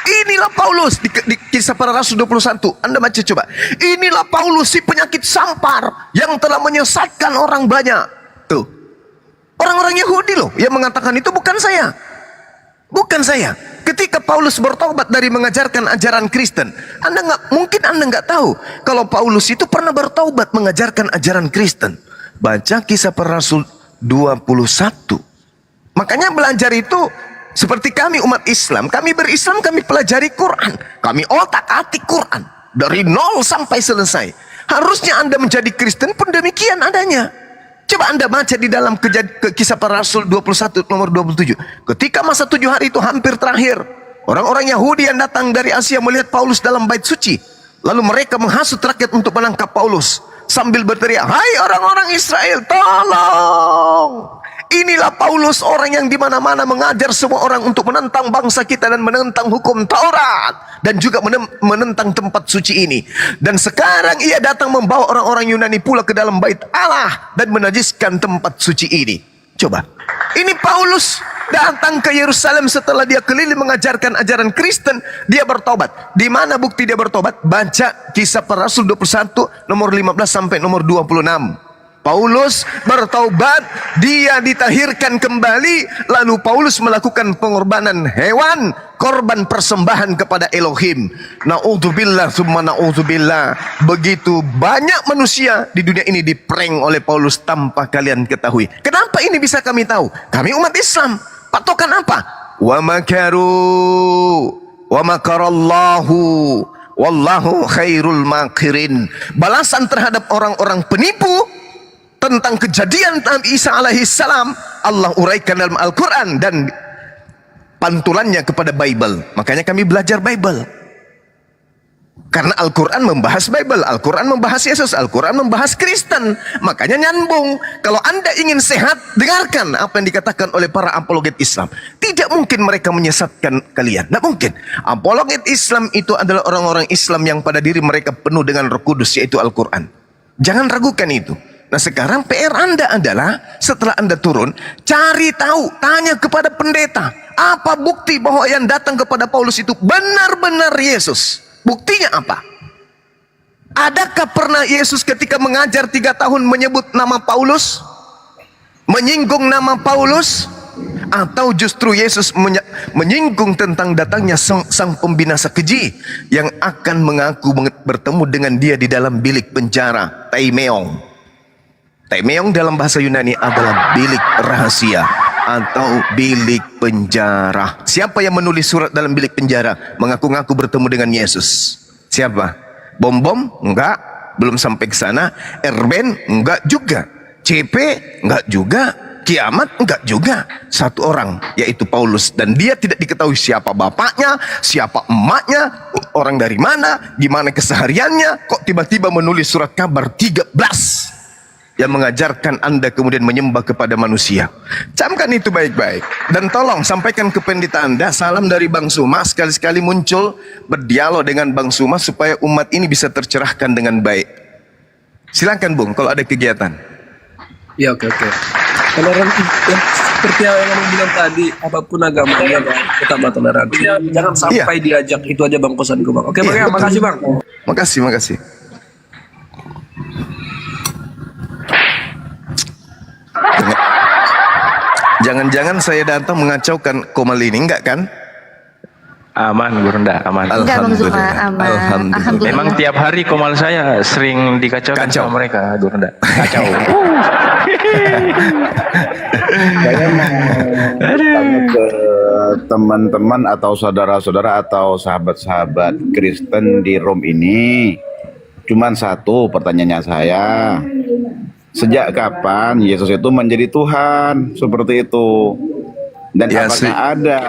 Inilah Paulus di Kisah Para Rasul 21. Anda baca coba. Inilah Paulus si penyakit sampar yang telah menyesatkan orang banyak. Tuh. Orang-orang Yahudi loh yang mengatakan itu, bukan saya. Bukan saya. Ketika Paulus bertobat dari mengajarkan ajaran Kristen, Anda nggak tahu kalau Paulus itu pernah bertobat mengajarkan ajaran Kristen. Baca Kisah Para Rasul 21. Makanya belajar itu seperti kami umat Islam, kami berislam, kami pelajari Quran, kami otak-atik Quran dari nol sampai selesai. Harusnya Anda menjadi Kristen pun demikian adanya. Coba Anda baca di dalam Kisah Para Rasul 21 nomor 27. Ketika masa 7 hari itu hampir terakhir, orang-orang Yahudi yang datang dari Asia melihat Paulus dalam bait suci. Lalu mereka menghasut rakyat untuk menangkap Paulus sambil berteriak, "Hai orang-orang Israel, tolong! Inilah Paulus, orang yang dimana-mana mengajar semua orang untuk menentang bangsa kita dan menentang hukum Taurat dan juga menentang tempat suci ini. Dan sekarang ia datang membawa orang-orang Yunani pula ke dalam bait Allah dan menajiskan tempat suci ini." Coba, ini Paulus datang ke Yerusalem setelah dia keliling mengajarkan ajaran Kristen, dia bertobat. Di mana bukti dia bertobat? Baca Kisah Para Rasul 21 nomor 15 sampai nomor 26. Paulus bertaubat, dia ditahirkan kembali, lalu Paulus melakukan pengorbanan hewan, korban persembahan kepada Elohim. Na'udzubillah summa na'udzubillah. Begitu banyak manusia di dunia ini diprank oleh Paulus tanpa kalian ketahui. Kenapa ini bisa kami tahu? Kami umat Islam. Patokan apa? Wa makaru wa makarallahu wallahu khairul makirin. Balasan terhadap orang-orang penipu tentang kejadian Nabi Isa alaihissalam Allah uraikan dalam Al-Quran dan pantulannya kepada Bible. Makanya kami belajar Bible, karena Al-Quran membahas Bible, Al-Quran membahas Yesus, Al-Quran membahas Kristen. Makanya nyambung. Kalau Anda ingin sehat, dengarkan apa yang dikatakan oleh para apologet Islam. Tidak mungkin mereka menyesatkan kalian, tidak mungkin. Apologet Islam itu adalah orang-orang Islam yang pada diri mereka penuh dengan Roh Kudus, yaitu Al-Quran. Jangan ragukan itu. Nah sekarang PR Anda adalah setelah Anda turun, cari tahu, tanya kepada pendeta, apa bukti bahwa yang datang kepada Paulus itu benar-benar Yesus? Buktinya apa? Adakah pernah Yesus ketika mengajar 3 tahun menyebut nama Paulus? Menyinggung nama Paulus? Atau justru Yesus menyinggung tentang datangnya sang pembinasa keji yang akan mengaku bertemu dengan dia di dalam bilik penjara, Taimeong. Taimeong dalam bahasa Yunani adalah bilik rahasia atau bilik penjara. Siapa yang menulis surat dalam bilik penjara mengaku-ngaku bertemu dengan Yesus? Siapa? Bom-bom? Enggak, belum sampai ke sana. Erben? Enggak juga. CP? Enggak juga. Kiamat? Enggak juga. Satu orang, yaitu Paulus, dan dia tidak diketahui siapa bapaknya, siapa emaknya, orang dari mana, gimana kesehariannya, kok tiba-tiba menulis surat kabar 13. yang mengajarkan Anda kemudian menyembah kepada manusia. Camkan itu baik-baik. Dan tolong sampaikan ke pendeta Anda, salam dari Bang Suma, sekali-sekali muncul berdialog dengan Bang Suma supaya umat ini bisa tercerahkan dengan baik. Silakan Bung, kalau ada kegiatan. Ya, oke. Toleransi seperti yang kamu bilang tadi, apapun agamanya Bang, tetaplah toleransi. Jangan sampai diajak, itu aja Bang pesanku Bang. Oke Bang, ya, makasih Bang. Makasih. Jangan-jangan saya datang mengacaukan Komal ini, enggak kan? Aman Gurunda, aman. Enggak Bang Zuma, aman. Alhamdulillah. Memang tiap hari komal saya sering dikacaukan Kacau. sama mereka Gurunda. Kacau. Saya mau tanya ke teman-teman atau saudara-saudara atau sahabat-sahabat Kristen di Rom ini. Cuman satu pertanyaannya saya. Sejak kapan Yesus itu menjadi Tuhan? Seperti itu. Dan Ya, apakah ada?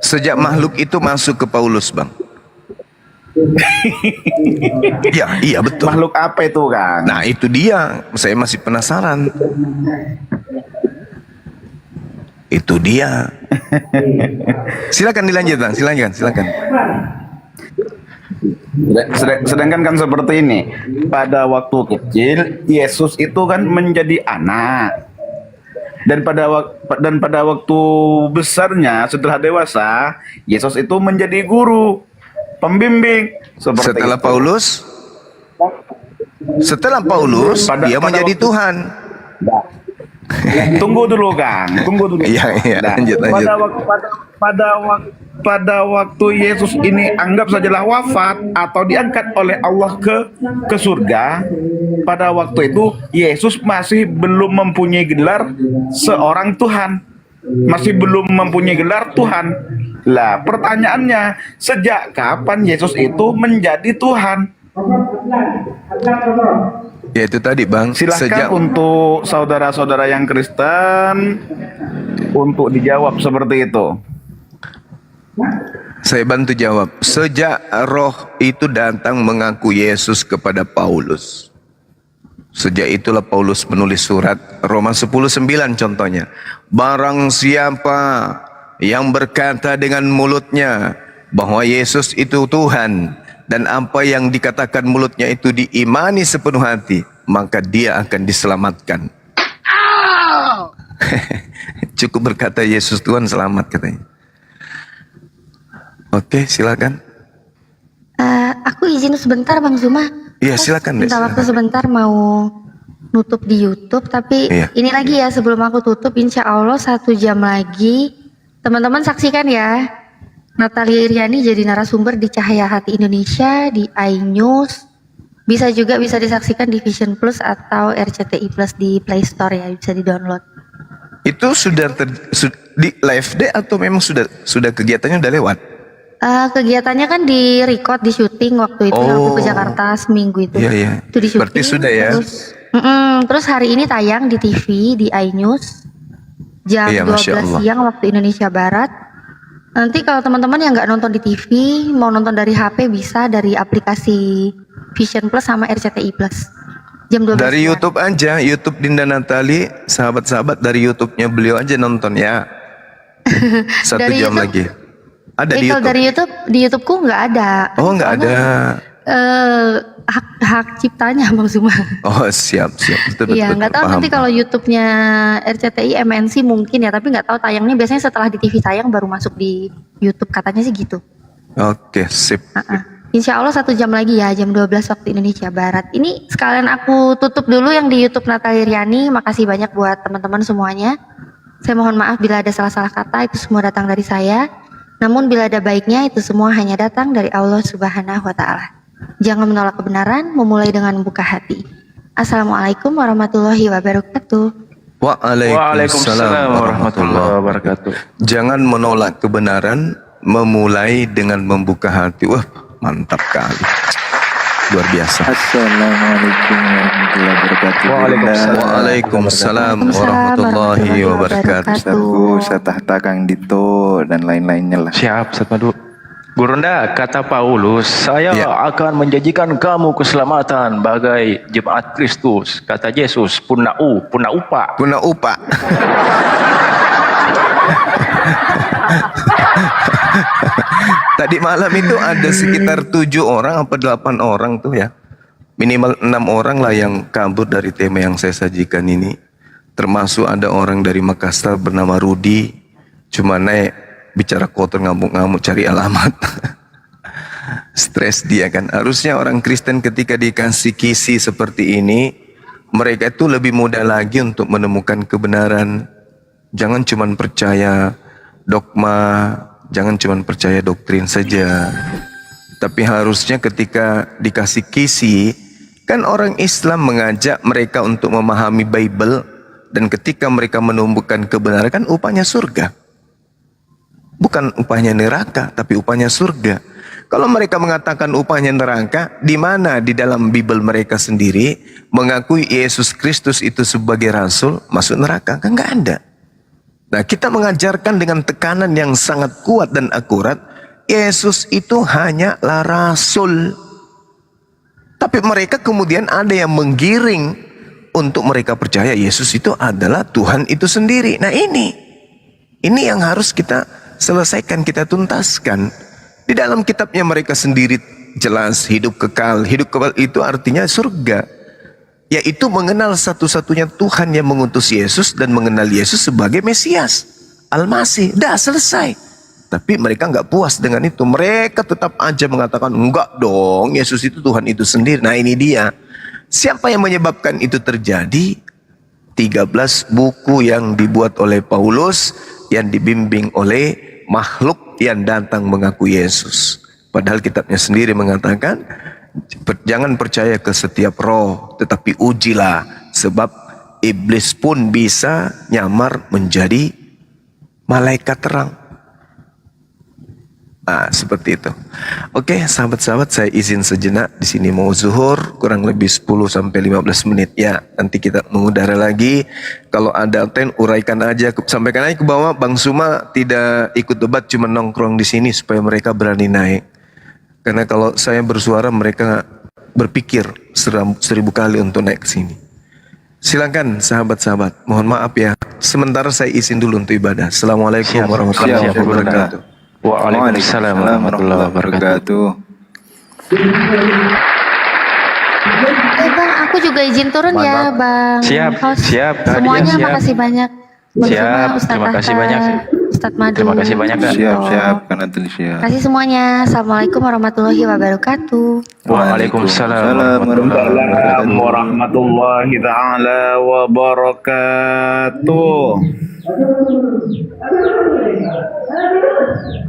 Sejak makhluk itu masuk ke Paulus, Bang. Iya betul. Makhluk apa itu, Kang? Nah itu dia, saya masih penasaran. Itu dia. Silakan dilanjut Bang, silakan. Sedangkan kan seperti ini, pada waktu kecil Yesus itu kan menjadi anak, dan pada waktu besarnya setelah dewasa Yesus itu menjadi guru, pembimbing. Seperti Setelah itu. Paulus dia menjadi waktu- Tuhan. Tunggu dulu Kang, tunggu dulu. Iya, lanjut. Pada waktu Yesus ini anggap sajalah wafat atau diangkat oleh Allah ke surga, pada waktu itu Yesus masih belum mempunyai gelar seorang Tuhan, masih belum mempunyai gelar Tuhan. Lah pertanyaannya, sejak kapan Yesus itu menjadi Tuhan? Ya itu tadi Bang. Silahkan untuk saudara-saudara yang Kristen untuk dijawab seperti itu. Saya bantu jawab. Sejak roh itu datang mengaku Yesus kepada Paulus. Sejak itulah Paulus menulis surat Roma 10:9 contohnya. Barang siapa yang berkata dengan mulutnya bahwa Yesus itu Tuhan, dan apa yang dikatakan mulutnya itu diimani sepenuh hati, maka dia akan diselamatkan. Cukup berkata Yesus Tuhan, selamat katanya. Oke, silakan. Aku izin sebentar Bang Zuma. Iya, silakan deh. Minta waktu sebentar mau nutup di YouTube, tapi Iya. ini lagi ya sebelum aku tutup, insya Allah 1 jam lagi teman-teman saksikan ya. Natalia Iriani jadi narasumber di Cahaya Hati Indonesia, di iNews. Bisa disaksikan di Vision Plus atau RCTI Plus di Play Store ya, bisa di-download. Itu sudah di live day atau memang sudah kegiatannya udah lewat? Kegiatannya kan di record, di syuting waktu itu yang aku ke Jakarta seminggu itu. Iya. Itu di syuting. Berarti sudah ya? Terus hari ini tayang di TV, di iNews jam Iya, Masya 12 Allah. siang waktu Indonesia Barat. Nanti kalau teman-teman yang nggak nonton di TV, mau nonton dari HP bisa dari aplikasi Vision Plus sama RCTI Plus. Jam 12 Dari siang. YouTube aja, YouTube Dinda Natali, sahabat-sahabat dari YouTube-nya beliau aja nonton ya. 1 Dari jam YouTube? lagi. Ada di Kalau YouTube. dari YouTube, di YouTubeku nggak ada. Oh nggak ada. Hak ciptanya Bang Zuma. Oh siap. Betul, Iya, nggak tahu paham. nanti kalau YouTube-nya RCTI MNC mungkin ya, tapi nggak tahu tayangnya biasanya setelah di TV tayang baru masuk di YouTube, katanya sih gitu. Oke, sip. Insya Allah 1 jam lagi ya, jam 12 waktu Indonesia Barat. Ini sekalian aku tutup dulu yang di YouTube Natalia Iriani. Makasih banyak buat teman-teman semuanya. Saya mohon maaf bila ada salah-salah kata, itu semua datang dari saya. Namun bila ada baiknya, itu semua hanya datang dari Allah Subhanahu wa Ta'ala. Jangan menolak kebenaran, memulai dengan membuka hati. Assalamualaikum warahmatullahi wabarakatuh. Waalaikumsalam warahmatullahi wabarakatuh. Jangan menolak kebenaran, memulai dengan membuka hati. Wah, mantap kali. Luar biasa. Assalamualaikum warahmatullahi wabarakatuh. Waalaikumsalam warahmatullahi wabarakatuh. Ustazku, Satah Kang Dito dan lain-lainnya lah. Siap, Ustaz Madu. Gurunda, kata Paulus, saya Ya. akan menjanjikan kamu keselamatan bagai jemaat Kristus. Kata Yesus, puna upa. Guna upah. Tadi malam itu ada sekitar 7 orang apa 8 orang tuh ya. Minimal 6 orang lah yang kabur dari tema yang saya sajikan ini. Termasuk ada orang dari Makassar bernama Rudi. Cuma naik bicara kotor ngamuk-ngamuk cari alamat. Stres dia kan. Harusnya orang Kristen ketika dikasih kisi seperti ini, mereka itu lebih mudah lagi untuk menemukan kebenaran. Jangan cuma percaya dogma, jangan cuma percaya doktrin saja. Tapi harusnya ketika dikasih kisi, kan orang Islam mengajak mereka untuk memahami Bible, dan ketika mereka menemukan kebenaran kan upahnya surga. Bukan upahnya neraka, tapi upahnya surga. Kalau mereka mengatakan upahnya neraka, di mana di dalam Bible mereka sendiri mengakui Yesus Kristus itu sebagai rasul masuk neraka? Kan nggak ada. Nah, kita mengajarkan dengan tekanan yang sangat kuat dan akurat, Yesus itu hanyalah rasul. Tapi mereka kemudian ada yang menggiring untuk mereka percaya Yesus itu adalah Tuhan itu sendiri. Nah, ini yang harus kita selesaikan, kita tuntaskan. Di dalam kitabnya mereka sendiri jelas hidup kekal. Hidup kekal itu artinya surga. Yaitu mengenal satu-satunya Tuhan yang mengutus Yesus dan mengenal Yesus sebagai Mesias, Al-Masih. Dah selesai. Tapi mereka nggak puas dengan itu. Mereka tetap aja mengatakan, enggak dong, Yesus itu Tuhan itu sendiri. Nah, ini dia. Siapa yang menyebabkan itu terjadi? 13 buku yang dibuat oleh Paulus, yang dibimbing oleh makhluk yang datang mengaku Yesus. Padahal kitabnya sendiri mengatakan, jangan percaya ke setiap roh, tetapi ujilah, sebab iblis pun bisa nyamar menjadi malaikat terang. Nah, seperti itu. Oke, sahabat-sahabat, saya izin sejenak. Di sini mau zuhur, kurang lebih 10 sampai 15 menit ya. Nanti kita mengudara lagi. Kalau ada uraikan aja, sampaikan aja ke bawah. Bang Suma tidak ikut debat, cuma nongkrong di sini supaya mereka berani naik. Karena kalau saya bersuara, mereka berpikir 1000 kali untuk naik ke sini. Silakan sahabat-sahabat, mohon maaf ya. Sementara saya izin dulu untuk ibadah. Assalamualaikum warahmatullahi wabarakatuh. Waalaikumsalam warahmatullahi wabarakatuh. Bang, aku juga izin turun ya, Bang. Siap, Host. siap. Semuanya Siap. makasih banyak. Bang Siap, Zuma, Ustadz terima kasih Ahmad, banyak. Ustadz Madu. Terima kasih banyak, Kak. Siap, karena tadi siap. Terima kasih semuanya. Assalamualaikum warahmatullahi wabarakatuh. Waalaikumsalam warahmatullahi wabarakatuh. Warahmatullahi taala wabarakatuh.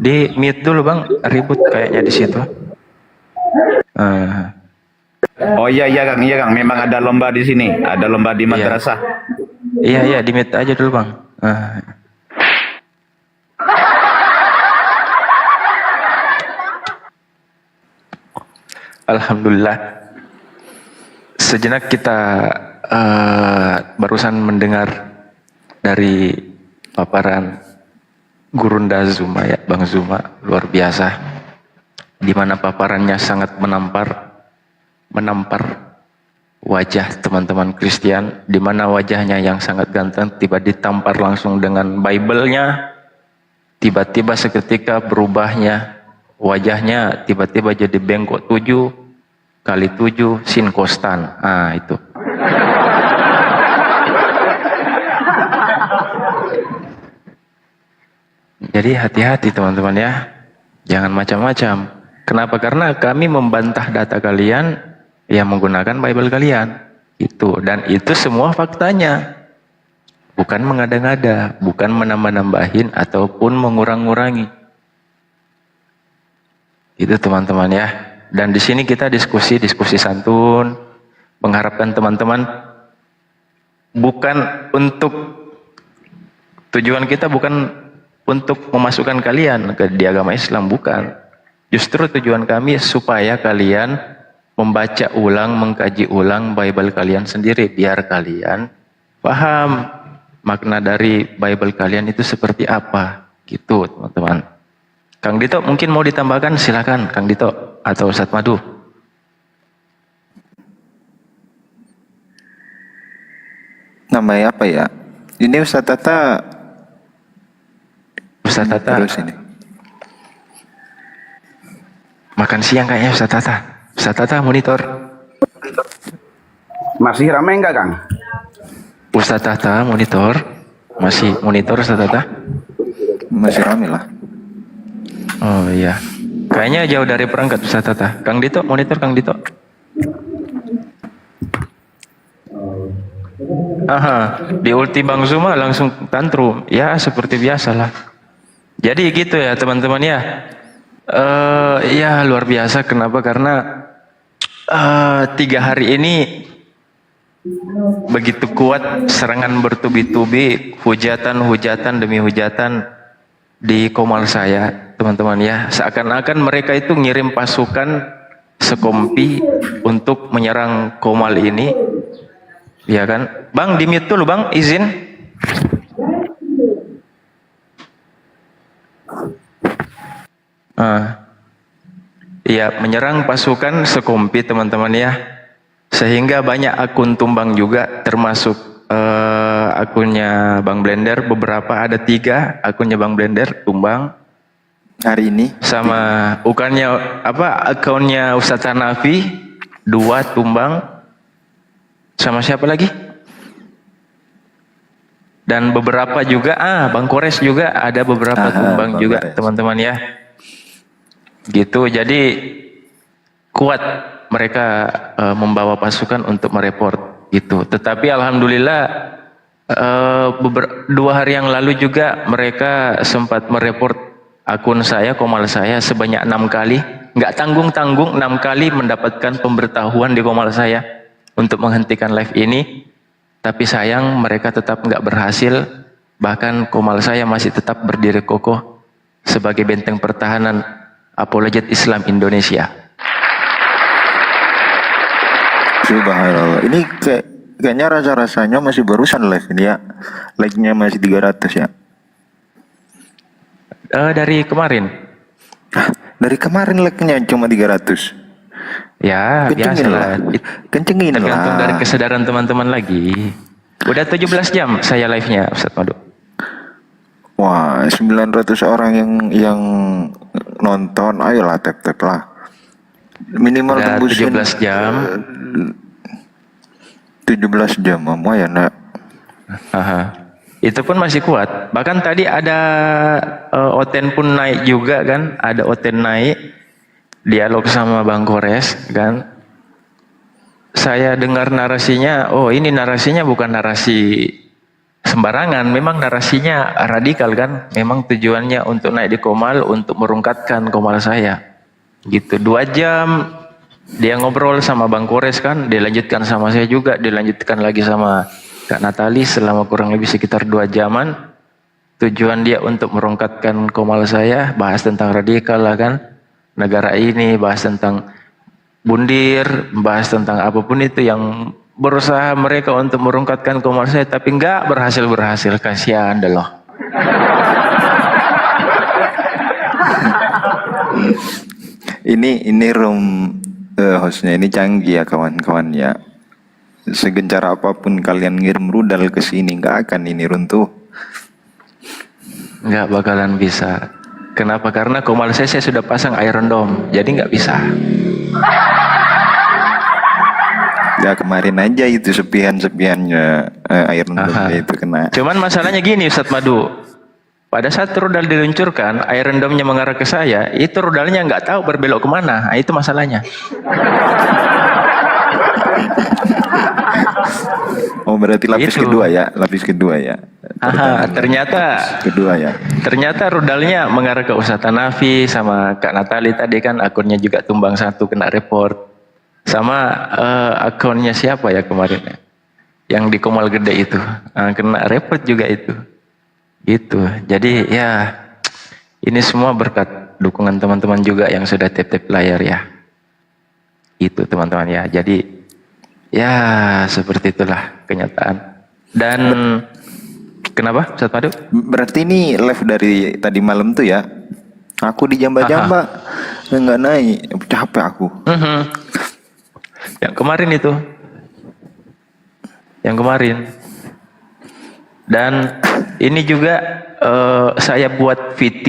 Di mute dulu Bang, ribut kayaknya di situ. Oh iya Kang, memang ada lomba di sini, ada lomba di madrasah. Iya, di mute aja dulu Bang. Alhamdulillah. Sejenak kita barusan mendengar dari paparan Gurunda Zuma ya, Bang Zuma, luar biasa. Di mana paparannya sangat menampar wajah teman-teman Kristen, di mana wajahnya yang sangat ganteng tiba ditampar langsung dengan Bible-nya, tiba-tiba seketika berubahnya wajahnya, tiba-tiba jadi bengkok 7 kali 7 sin kostan. Itu. Jadi hati-hati teman-teman ya, jangan macam-macam. Kenapa? Karena kami membantah data kalian yang menggunakan Bible kalian. Itu, dan itu semua faktanya. Bukan mengada-ngada, bukan menambah-nambahin ataupun mengurang-ngurangi. Itu teman-teman ya. Dan di sini kita diskusi santun, mengharapkan teman-teman bukan untuk tujuan kita bukan untuk memasukkan kalian di agama Islam, bukan. Justru tujuan kami supaya kalian membaca ulang, mengkaji ulang Bible kalian sendiri, biar kalian paham makna dari Bible kalian itu seperti apa, gitu teman-teman. Kang Dito mungkin mau ditambahkan, silakan Kang Dito atau Ustadz Madu. Namanya apa ya? Ini Ustadz Tata. Ustadz Tata. Terus ini. Makan siang kayaknya Ustadz Tata. Ustadz Tata monitor. Masih ramai enggak, Kang? Ustadz Tata monitor. Masih monitor Ustadz Tata? Masih rame lah. Oh iya. Kayaknya jauh dari perangkat Ustadz Tata. Kang Dito monitor Kang Dito. Aha, di ulti Bang Zuma langsung tantrum. Ya seperti biasalah. Jadi gitu ya teman-teman ya. Ya luar biasa. Kenapa? Karena 3 hari ini begitu kuat serangan bertubi-tubi, hujatan demi hujatan di Komal saya, teman-teman ya. Seakan-akan mereka itu ngirim pasukan sekompi untuk menyerang Komal ini, ya kan? Bang, di mute dulu Bang, izin. Iya, menyerang pasukan sekompi teman-teman ya. Sehingga banyak akun tumbang juga, termasuk akunnya Bang Blender, beberapa ada 3 akunnya Bang Blender tumbang Hari ini sama akunnya Ustadz Hanafi 2 tumbang, sama siapa lagi? Dan beberapa juga Bang Kores juga ada beberapa tumbang juga teman-teman ya. Gitu, jadi kuat mereka membawa pasukan untuk mereport gitu. Tetapi alhamdulillah 2 hari yang lalu juga mereka sempat mereport akun saya, Komal saya sebanyak 6 kali. Nggak tanggung-tanggung 6 kali mendapatkan pemberitahuan di Komal saya untuk menghentikan live ini. Tapi sayang mereka tetap nggak berhasil. Bahkan Komal saya masih tetap berdiri kokoh sebagai benteng pertahanan apologet Islam Indonesia. Subhanallah. Ini kayaknya rasa-rasanya masih barusan live ini ya. Like-nya masih 300 ya. Dari kemarin. Dari kemarin like-nya cuma 300. Ya, Kencengin biasalah. Kencengin Tergantung lah. dari kesadaran teman-teman lagi. Udah 17 jam saya live-nya, Ustadz Madu. Wah, 900 orang yang nonton, ayolah tap-tap lah. Minimal Udah tembusin 17 jam. 17 jam, lumayan nak. Itu pun masih kuat. Bahkan tadi ada Oten pun naik juga kan, ada Oten naik dialog sama Bang Kores kan. Saya dengar narasinya, oh ini narasinya bukan narasi sembarangan, memang narasinya radikal kan. Memang tujuannya untuk naik di Komal, untuk merungkatkan Komal saya. Gitu, 2 jam dia ngobrol sama Bang Kores kan, dilanjutkan sama saya juga, dilanjutkan lagi sama Kak Natali selama kurang lebih sekitar 2 jaman. Tujuan dia untuk merungkatkan Komal saya, bahas tentang radikal lah kan, negara ini, bahas tentang bundir, bahas tentang apapun itu yang berusaha mereka untuk merungkatkan Komal saya, tapi nggak berhasil, kasihan deh loh. Ini room hostnya ini canggih ya kawan-kawan ya. Segencar apapun kalian ngirim rudal ke sini nggak akan ini runtuh. Nggak bakalan bisa. Kenapa? Karena Komal saya sudah pasang Iron Dome, jadi nggak bisa. Ya kemarin aja itu sepihan-sepihannya Iron Dome itu kena. Cuman masalahnya gini Ustadz Madu, pada saat rudal diluncurkan, Iron Dome-nya mengarah ke saya, itu rudalnya nggak tahu berbelok kemana, nah, itu masalahnya. Oh berarti lapis Itu. kedua ya, lapis kedua ya. Ternyata rudalnya mengarah ke Ustadz Hanafi sama Kak Natali tadi kan, akunnya juga tumbang 1 kena report. Sama akunnya siapa ya kemarin ya? Yang di Komal Gede itu, kena report juga itu. Gitu. Jadi ya ini semua berkat dukungan teman-teman juga yang sudah tap-tap layar ya. Itu teman-teman ya. Jadi ya seperti itulah kenyataan. Dan kenapa Ustadz Madu? Berarti ini live dari tadi malam tuh ya? Aku di jamba-jamba nggak naik, capek aku. Yang kemarin itu. Yang kemarin. Dan ini juga saya buat VT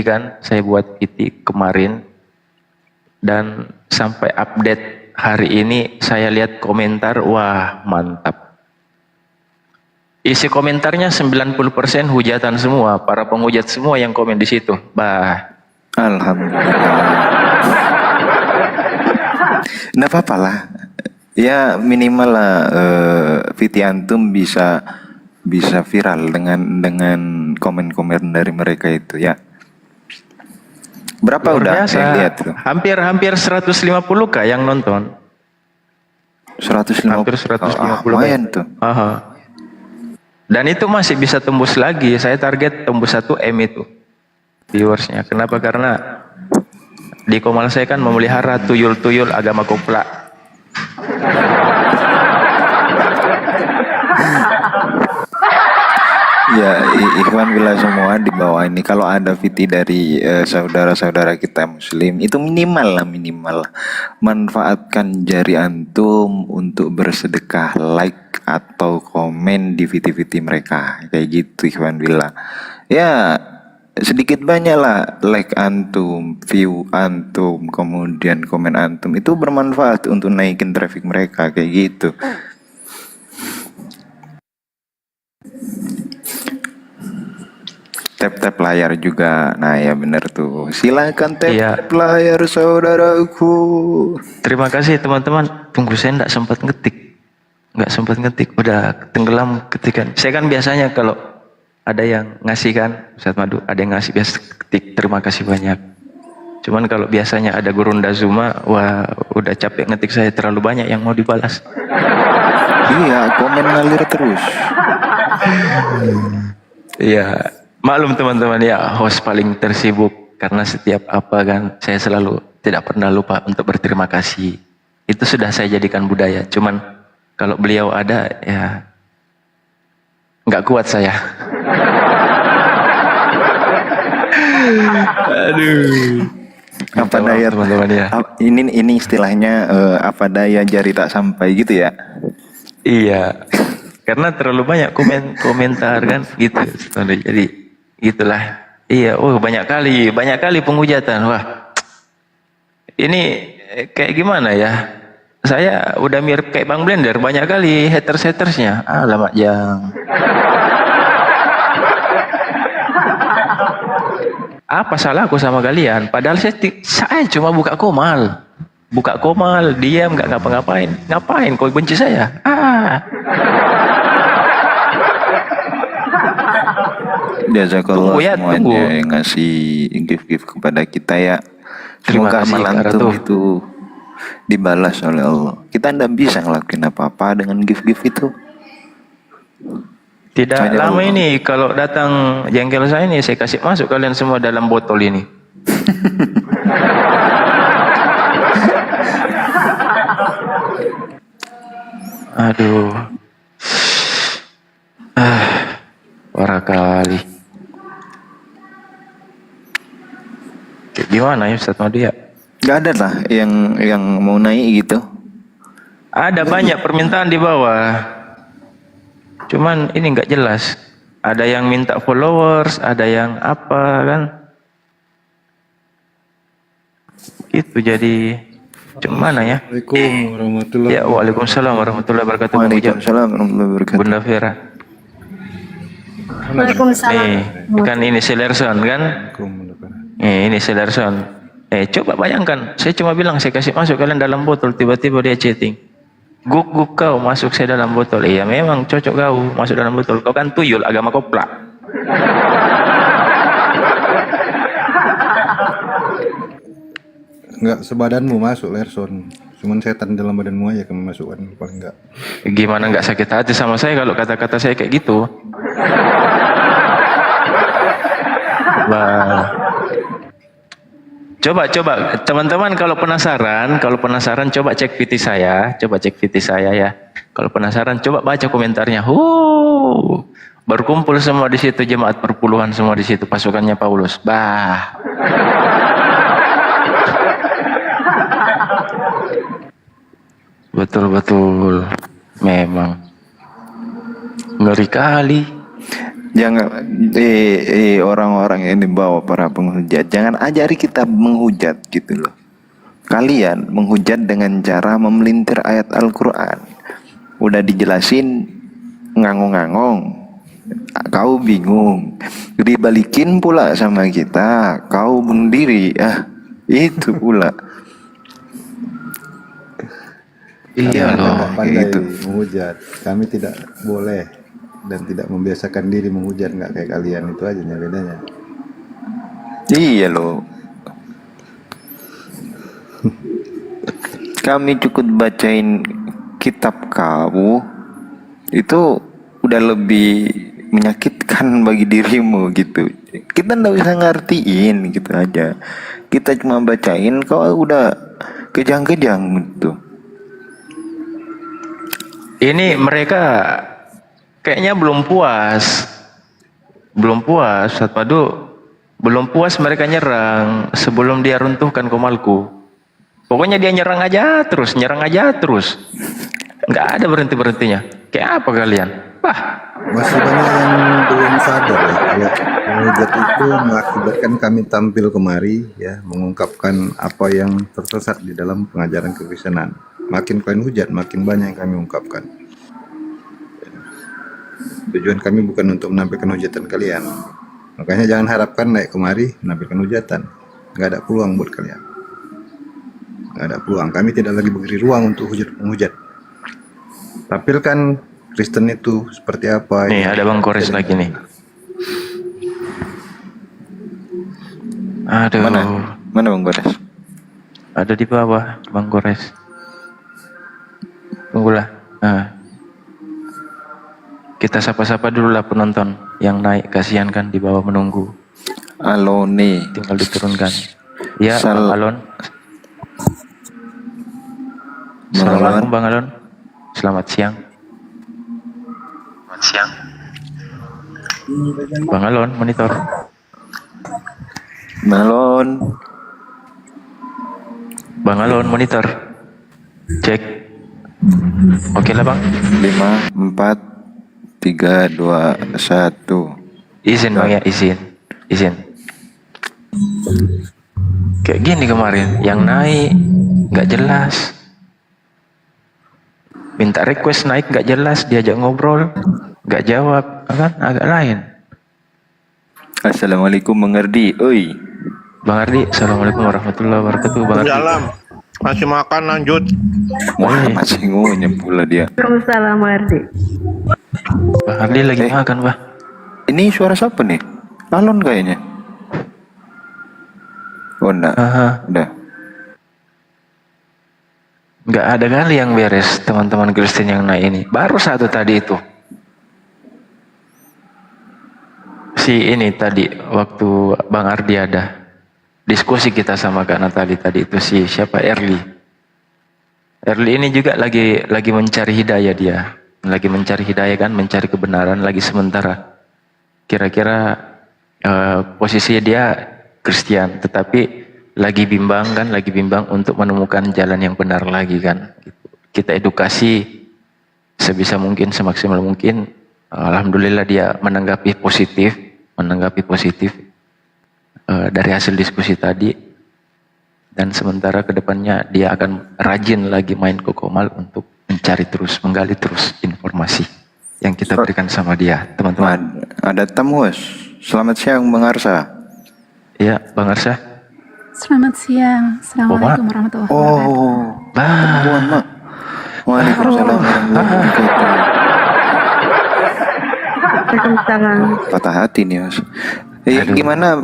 kan, saya buat VT kemarin. Dan sampai update hari ini saya lihat komentar, wah mantap. Isi komentarnya 90% hujatan semua, para penghujat semua yang komen di situ. Bah, Alhamdulillah. Nggak apa-apa lah. Ya minimal lah VT antum bisa viral dengan komen-komen dari mereka itu ya. Berapa luar udah biasa. yang lihat tuh? Hampir 150k yang nonton. 150. Hampir 150. Lumayan tuh. Aha. Dan itu masih bisa tembus lagi. Saya target tembus 1 M itu viewersnya. Kenapa? Karena di Komal saya kan memelihara tuyul-tuyul agama kopla. Ya, ikhwan bila semua di bawah ini kalau ada VT dari saudara-saudara kita muslim itu minimal manfaatkan jari antum untuk bersedekah, like atau komen di VT-VT mereka kayak gitu ikhwan bila. Ya sedikit banyak lah like antum, view antum, kemudian komen antum itu bermanfaat untuk naikin traffic mereka kayak gitu. Tap-tap layar juga. Nah ya bener tuh. Silakan tap layar saudaraku. Terima kasih teman-teman. Tunggu, saya nggak sempat ngetik. Udah tenggelam ketikan. Saya kan biasanya kalau ada yang ngasih kan, Ustaz Madu, ada yang ngasih biasa ketik. Terima kasih banyak. Cuman kalau biasanya ada Gurunda Zuma, wah udah capek ngetik saya, terlalu banyak yang mau dibalas. Iya, komen ngalir terus. Iya. Maklum teman-teman ya, host paling tersibuk karena setiap apa kan saya selalu tidak pernah lupa untuk berterima kasih. Itu sudah saya jadikan budaya. Cuman kalau beliau ada ya nggak kuat saya. Aduh. Apa daya teman-teman ya. Ini istilahnya apa daya jari tak sampai gitu ya. Iya. Karena terlalu banyak komentar kan gitu. Jadi gitulah. Iya, oh banyak kali penghujatan. Wah. Ini kayak gimana ya? Saya udah mirip kayak Bang Blender, banyak kali haters-hatersnya. Alamak Jang. Apa salahku sama kalian? Padahal saya cuma buka komal, diam nggak ngapa-ngapain. Ngapain kau benci saya? Jazakallah semuanya yang ngasih gift kepada kita ya. Semoga amal antum itu dibalas oleh Allah. Kita tidak bisa ngelakuin apa-apa dengan gift-gift itu. Tidak Hanya lama Allah. ini kalau datang jengkel saya ini saya kasih masuk kalian semua dalam botol ini. Aduh. Parah kali. Gimana ya Ustaz Madu ya? Gak ada lah yang mau naik gitu. Ada banyak permintaan di bawah. Cuman ini nggak jelas. Ada yang minta followers, ada yang apa kan? Itu jadi gimana ya? Assalamualaikum warahmatullahi Ya, waalaikumsalam warahmatullahi wabarakatuh. Waalaikumsalam warahmatullahi wabarakatuh. Bunda Vera. Nih, kan ini Selerson kan? Ini Selerson. Coba bayangkan, saya cuma bilang saya kasih masuk kalian dalam botol, tiba-tiba dia chatting. Guk kau masuk saya dalam botol. Iya memang cocok kau masuk dalam botol. Kau kan tuyul agama kopla. Enggak sebadanmu masuk Lerson. Cuman setan dalam badanmu aja kami masukkan paling enggak. Gimana nggak sakit hati sama saya kalau kata-kata saya kayak gitu? Bah. Coba teman-teman kalau penasaran coba cek VT saya, ya. Kalau penasaran coba baca komentarnya. Berkumpul semua di situ, jemaat perpuluhan semua di situ, pasukannya Paulus. Bah. Betul-betul. Memang. Ngeri kali. Jangan orang-orang yang dibawa para penghujat, jangan ajari kita menghujat gitu loh. Kalian menghujat dengan cara memelintir ayat Al-Quran. Udah dijelasin ngangong-ngangong, kau bingung, dibalikin pula sama kita, kau bunuh diri. Itu pula. Iya loh, Tidak pandai gitu. menghujat. Kami tidak boleh dan tidak membiasakan diri menghujat, nggak kayak kalian. Itu aja bedanya. Iya loh. Kami cukup bacain kitab kamu itu udah lebih menyakitkan bagi dirimu gitu. Kita nggak bisa ngertiin gitu aja. Kita cuma bacain, kau udah kejang-kejang gitu. ini mereka kayaknya belum puas. Belum puas, Ustaz Padu. Belum puas mereka nyerang sebelum dia runtuhkan Komalku. Pokoknya dia nyerang aja terus, nyerang aja terus. Nggak ada berhenti-berhentinya. Kayak apa kalian? Wah, Masih banyak yang belum sadar ya, kalau menghujat itu mengakibatkan kami tampil kemari ya, mengungkapkan apa yang tersesat di dalam pengajaran kekristenan. Makin kalian hujat, makin banyak yang kami ungkapkan. Tujuan kami bukan untuk menampilkan hujatan kalian. Makanya jangan harapkan naik kemari menampilkan hujatan. Nggak ada peluang buat kalian. Nggak ada peluang. Kami tidak lagi memberi ruang untuk menghujat. Tampilkan Kristen itu seperti apa. nih ada Bang Kores lagi nih. Aduh, Mana Bang Gores? ada di bawah Bang Kores. Tunggulah. Kita sapa-sapa dulu lah penonton yang naik, kasihan kan di bawah menunggu. Alone. Tinggal diturunkan. Ya, Sal- Bang Alon. Assalamualaikum Bang Alon. Selamat siang. Selamat siang. Bang Alon, monitor. Melon. Bang Alon, monitor. Cek. Oke lah Bang. 5, 4, 3, 2, 1. Izin Bang ya, izin. Kayak gini kemarin, yang naik nggak jelas. Minta request naik nggak jelas, diajak ngobrol nggak jawab, kan agak lain. Assalamualaikum mengerti. Oi. Bang Ardi, assalamualaikum warahmatullahi wabarakatuh. Bang Ardi. Dalam masih makan lanjut. Wah, masih ngunyah pula dia. Waalaikumsalam Ardi. Bang Ardi lagi makan, Bah. Ini suara siapa nih? Alon kayaknya. Oh enggak. Udah. Nggak ada kali yang beres teman-teman Kristen yang naik ini. Baru satu tadi itu. Si ini tadi waktu Bang Ardi ada diskusi kita sama Kak Natali tadi itu, si siapa, Erli ini juga lagi mencari hidayah. Dia lagi mencari hidayah kan, mencari kebenaran lagi sementara. Kira-kira posisinya dia Kristen tetapi lagi bimbang untuk menemukan jalan yang benar lagi kan. Kita edukasi sebisa mungkin, semaksimal mungkin. Alhamdulillah dia menanggapi positif dari hasil diskusi tadi. Dan sementara kedepannya dia akan rajin lagi main ke Komal untuk menggali terus informasi yang kita berikan sama dia, teman-teman. Ada tamu, selamat siang Bang Arsa. Iya, Bang Arsa. Selamat siang. Assalamualaikum warahmatullahi wabarakatuh. Oh, perempuan Mak. Waalaikumsalam warahmatullahi wabarakatuh. Patah hati nih Mas. Gimana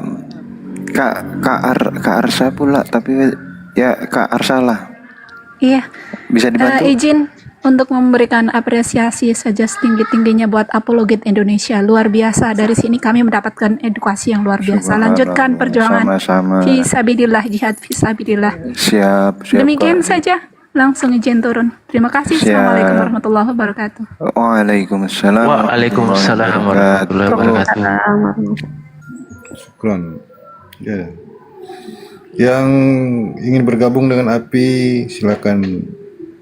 Kak Arsa pula, tapi ya Kak Arsa lah. Iya. Bisa dibantu? Izin untuk memberikan apresiasi saja setinggi-tingginya buat Apologet Indonesia. Luar biasa. Dari sini kami mendapatkan edukasi yang luar biasa. Lanjutkan perjuangan. Sama-sama. Fisabilillah, jihad fisabilillah. Siap. Demikian Pak. saja. Langsung izin turun. Terima kasih. Siap. Assalamualaikum warahmatullahi wabarakatuh. Waalaikumsalam. Waalaikumsalam warahmatullahi wabarakatuh. Syukron. Ya. Yang ingin bergabung dengan API silakan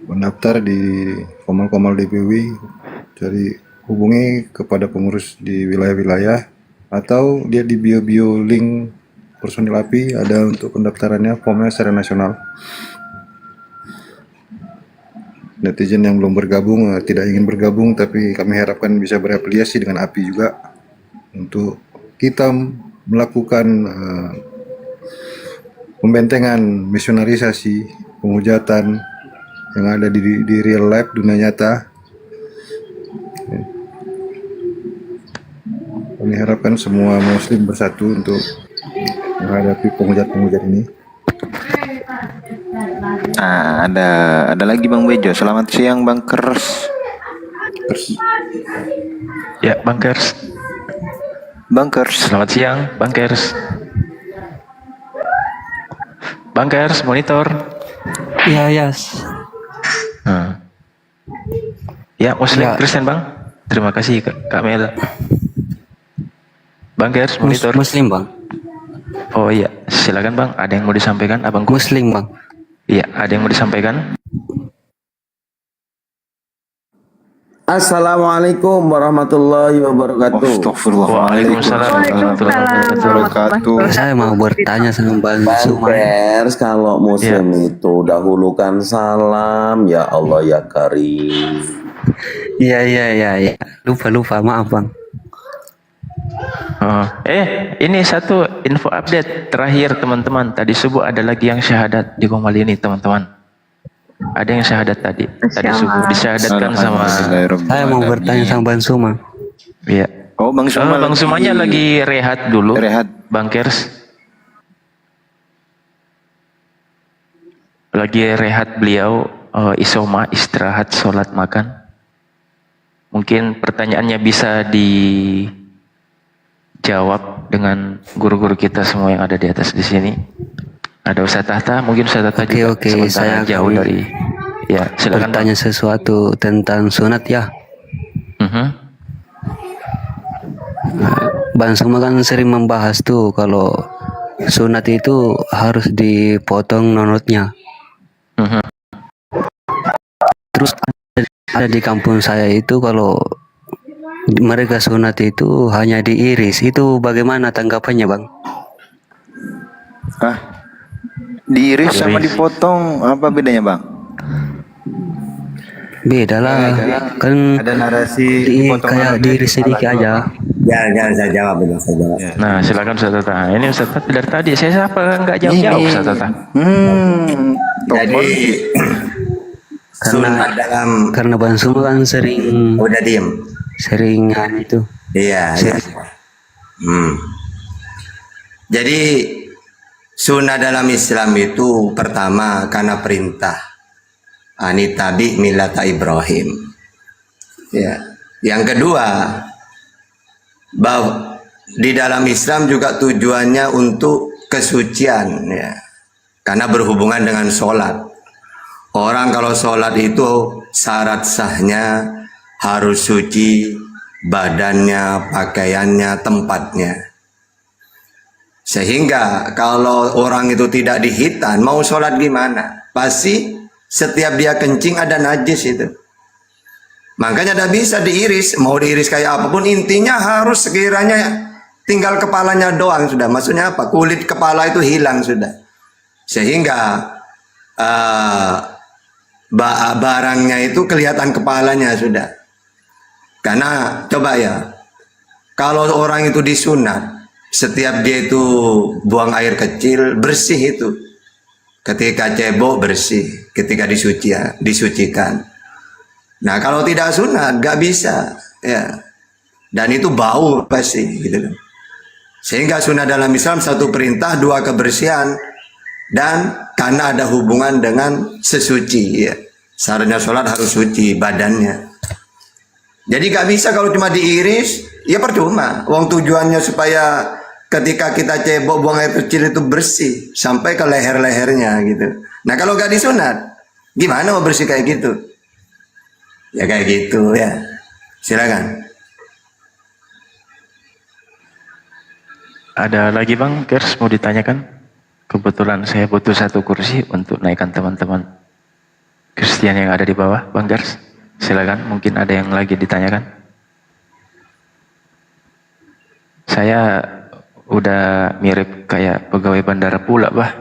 mendaftar di Komal-Komal DPW. Jadi hubungi kepada pengurus di wilayah-wilayah atau dia di bio-bio link personil API ada untuk pendaftarannya, formnya secara nasional. Netizen yang belum bergabung, tidak ingin bergabung, tapi kami harapkan bisa berafiliasi dengan API juga untuk kita melakukan pembentengan, misionarisasi, penghujatan yang ada di real life, dunia nyata. Kami harapkan semua muslim bersatu untuk menghadapi penghujat-penghujat ini. Nah, ada lagi Bang Bejo. Selamat siang Bang Kers. Ya, Bang Kers. Bang Kers. Selamat siang, Bang Kers. Bang Kers, monitor. Iya, yes. Ya, Muslim Ya. Kristen Bang. Terima kasih Kak Mel. Bang Kers, monitor. Muslim, Bang. Oh iya, silakan Bang. Ada yang mau disampaikan, Abangku? Muslim, Bang. Iya, ada yang mau disampaikan? Assalamualaikum warahmatullahi wabarakatuh. Waalaikumsalam warahmatullahi wabarakatuh. Saya mau bertanya sama Bang Bang Suma. Pers, kalau muslim itu dahulukan salam, ya Allah ya Karim. Iya. Lupa, maaf, Bang. Oh, ini satu info update terakhir teman-teman. Tadi subuh ada lagi yang syahadat di Komal ini teman-teman. Ada yang syahadat tadi subuh disyahadatkan sama. Saya mau bertanya sama Bang Suma. Iya. Oh, Bang Suma. Bang Sumanya lagi rehat dulu. Rehat. Bang Kers. Lagi rehat beliau, isoma, istirahat, sholat, makan. Mungkin pertanyaannya bisa dijawab dengan guru-guru kita semua yang ada di atas di sini. Ada Ustaz Tahta, mungkin Ustaz Tahta juga sementara saya jauh dari. Ya, silakan. Bertanya sesuatu tentang sunat ya. Bang Suma kan sering membahas tuh kalau sunat itu harus dipotong nonotnya. Terus ada di kampung saya itu kalau mereka sunat itu hanya diiris. Itu bagaimana tanggapannya, Bang? Diiris sama dipotong apa bedanya Bang? Beda lah, kan Ada narasi kayak diiris sedikit aja. Jangan saya jawab. Nah, silakan Ustaz Tahta. Ini Ustaz Tahta dari tadi saya siapa nggak jawab Ustaz Tahta. Jadi karena Bang Suma kan sering udah diem. Seringan itu. Iya. Jadi sunnah dalam Islam itu pertama karena perintah anitabi millata Ibrahim. Ya. Yang kedua, bahwa di dalam Islam juga tujuannya untuk kesucian, ya. Karena berhubungan dengan sholat. Orang kalau sholat itu syarat sahnya harus suci badannya, pakaiannya, tempatnya. Sehingga kalau orang itu tidak dihitan, mau sholat gimana? Pasti setiap dia kencing ada najis itu. Makanya tidak bisa diiris, mau diiris kayak apapun, intinya harus sekiranya tinggal kepalanya doang sudah. Maksudnya apa? Kulit kepala itu hilang sudah. Sehingga barangnya itu kelihatan kepalanya sudah. Karena coba ya, kalau orang itu disunat, setiap dia itu buang air kecil bersih itu. Ketika cebok bersih, ketika disucikan. Nah kalau tidak sunat gak bisa ya. Dan itu bau pasti gitu. Sehingga sunat dalam Islam satu perintah, dua kebersihan, dan karena ada hubungan dengan sesuci ya. Syaratnya sholat harus suci badannya. Jadi gak bisa kalau cuma diiris, ya percuma. Wong tujuannya supaya ketika kita cebok buang air kecil itu bersih sampai ke leher-lehernya gitu. Nah kalau gak disunat, Gimana mau bersih kayak gitu? Ya kayak gitu ya. Silakan. Ada lagi Bang Gers mau ditanyakan? Kebetulan saya butuh satu kursi untuk naikkan teman-teman Kristen yang ada di bawah. Bang Gers, silakan. Mungkin ada yang lagi ditanyakan. Saya udah mirip kayak pegawai bandara pula, bah.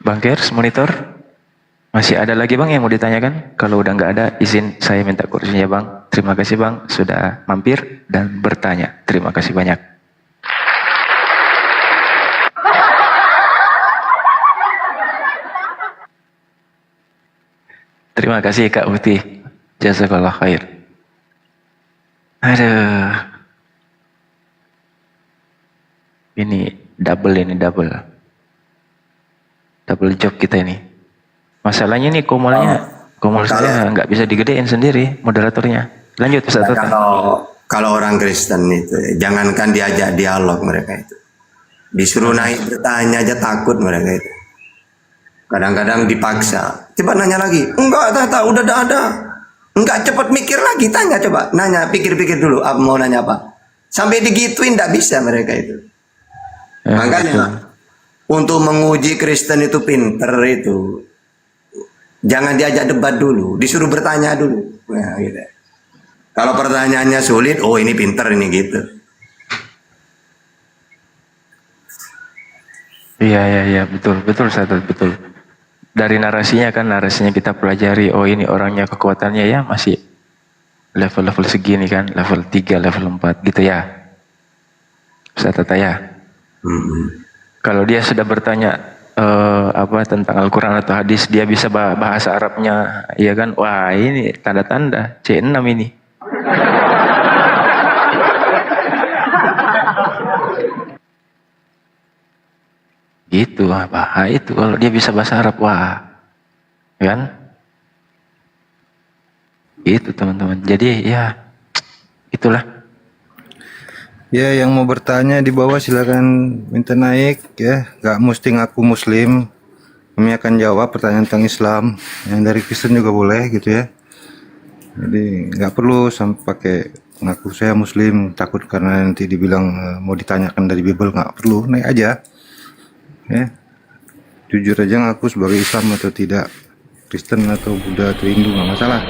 Bang Gers, monitor. Masih ada lagi Bang yang mau ditanyakan? Kalau udah nggak ada, izin saya minta kursinya Bang. Terima kasih Bang sudah mampir dan bertanya. Terima kasih banyak. Terima kasih Kak Uti. Jazakallah khair. Aduh. Ini double. Double job kita ini. Masalahnya nih komol saya nggak bisa digedein sendiri moderatornya. Lanjut Ustaz. Kalau orang Kristen itu, jangankan diajak dialog mereka itu, disuruh naik bertanya aja takut mereka itu. Kadang-kadang dipaksa. Coba nanya lagi. Enggak, udah ada. Enggak, cepat mikir lagi, tanya coba. Nanya, pikir-pikir dulu, mau nanya apa. Sampai digituin enggak bisa mereka itu. Makanya untuk menguji Kristen itu pinter itu. Jangan diajak debat dulu, disuruh bertanya dulu. Nah, gitu. Kalau pertanyaannya sulit, oh ini pinter ini gitu. Iya, betul Ustaz, betul. Dari narasinya kita pelajari, oh ini orangnya kekuatannya ya masih level-level segini kan, level 3, level 4 gitu ya. Ustaz Tata ya. Kalau dia sudah bertanya tentang Al-Quran atau hadis, dia bisa bahasa Arabnya, ya kan? Wah ini tanda-tanda C6 ini. Gitu, itu kalau dia bisa bahasa Arab, wah, kan? Itu teman-teman. Jadi ya itulah. Ya, yang mau bertanya di bawah silakan minta naik ya. Gak mesti ngaku Muslim. Kami akan jawab pertanyaan tentang Islam. Yang dari Kristen juga boleh gitu ya. Jadi nggak perlu sampai pakai ngaku saya Muslim takut karena nanti dibilang mau ditanyakan dari Bible. Nggak perlu, naik aja. Ya, jujur aja ngaku sebagai Islam atau tidak, Kristen atau Buddha atau Hindu nggak masalah.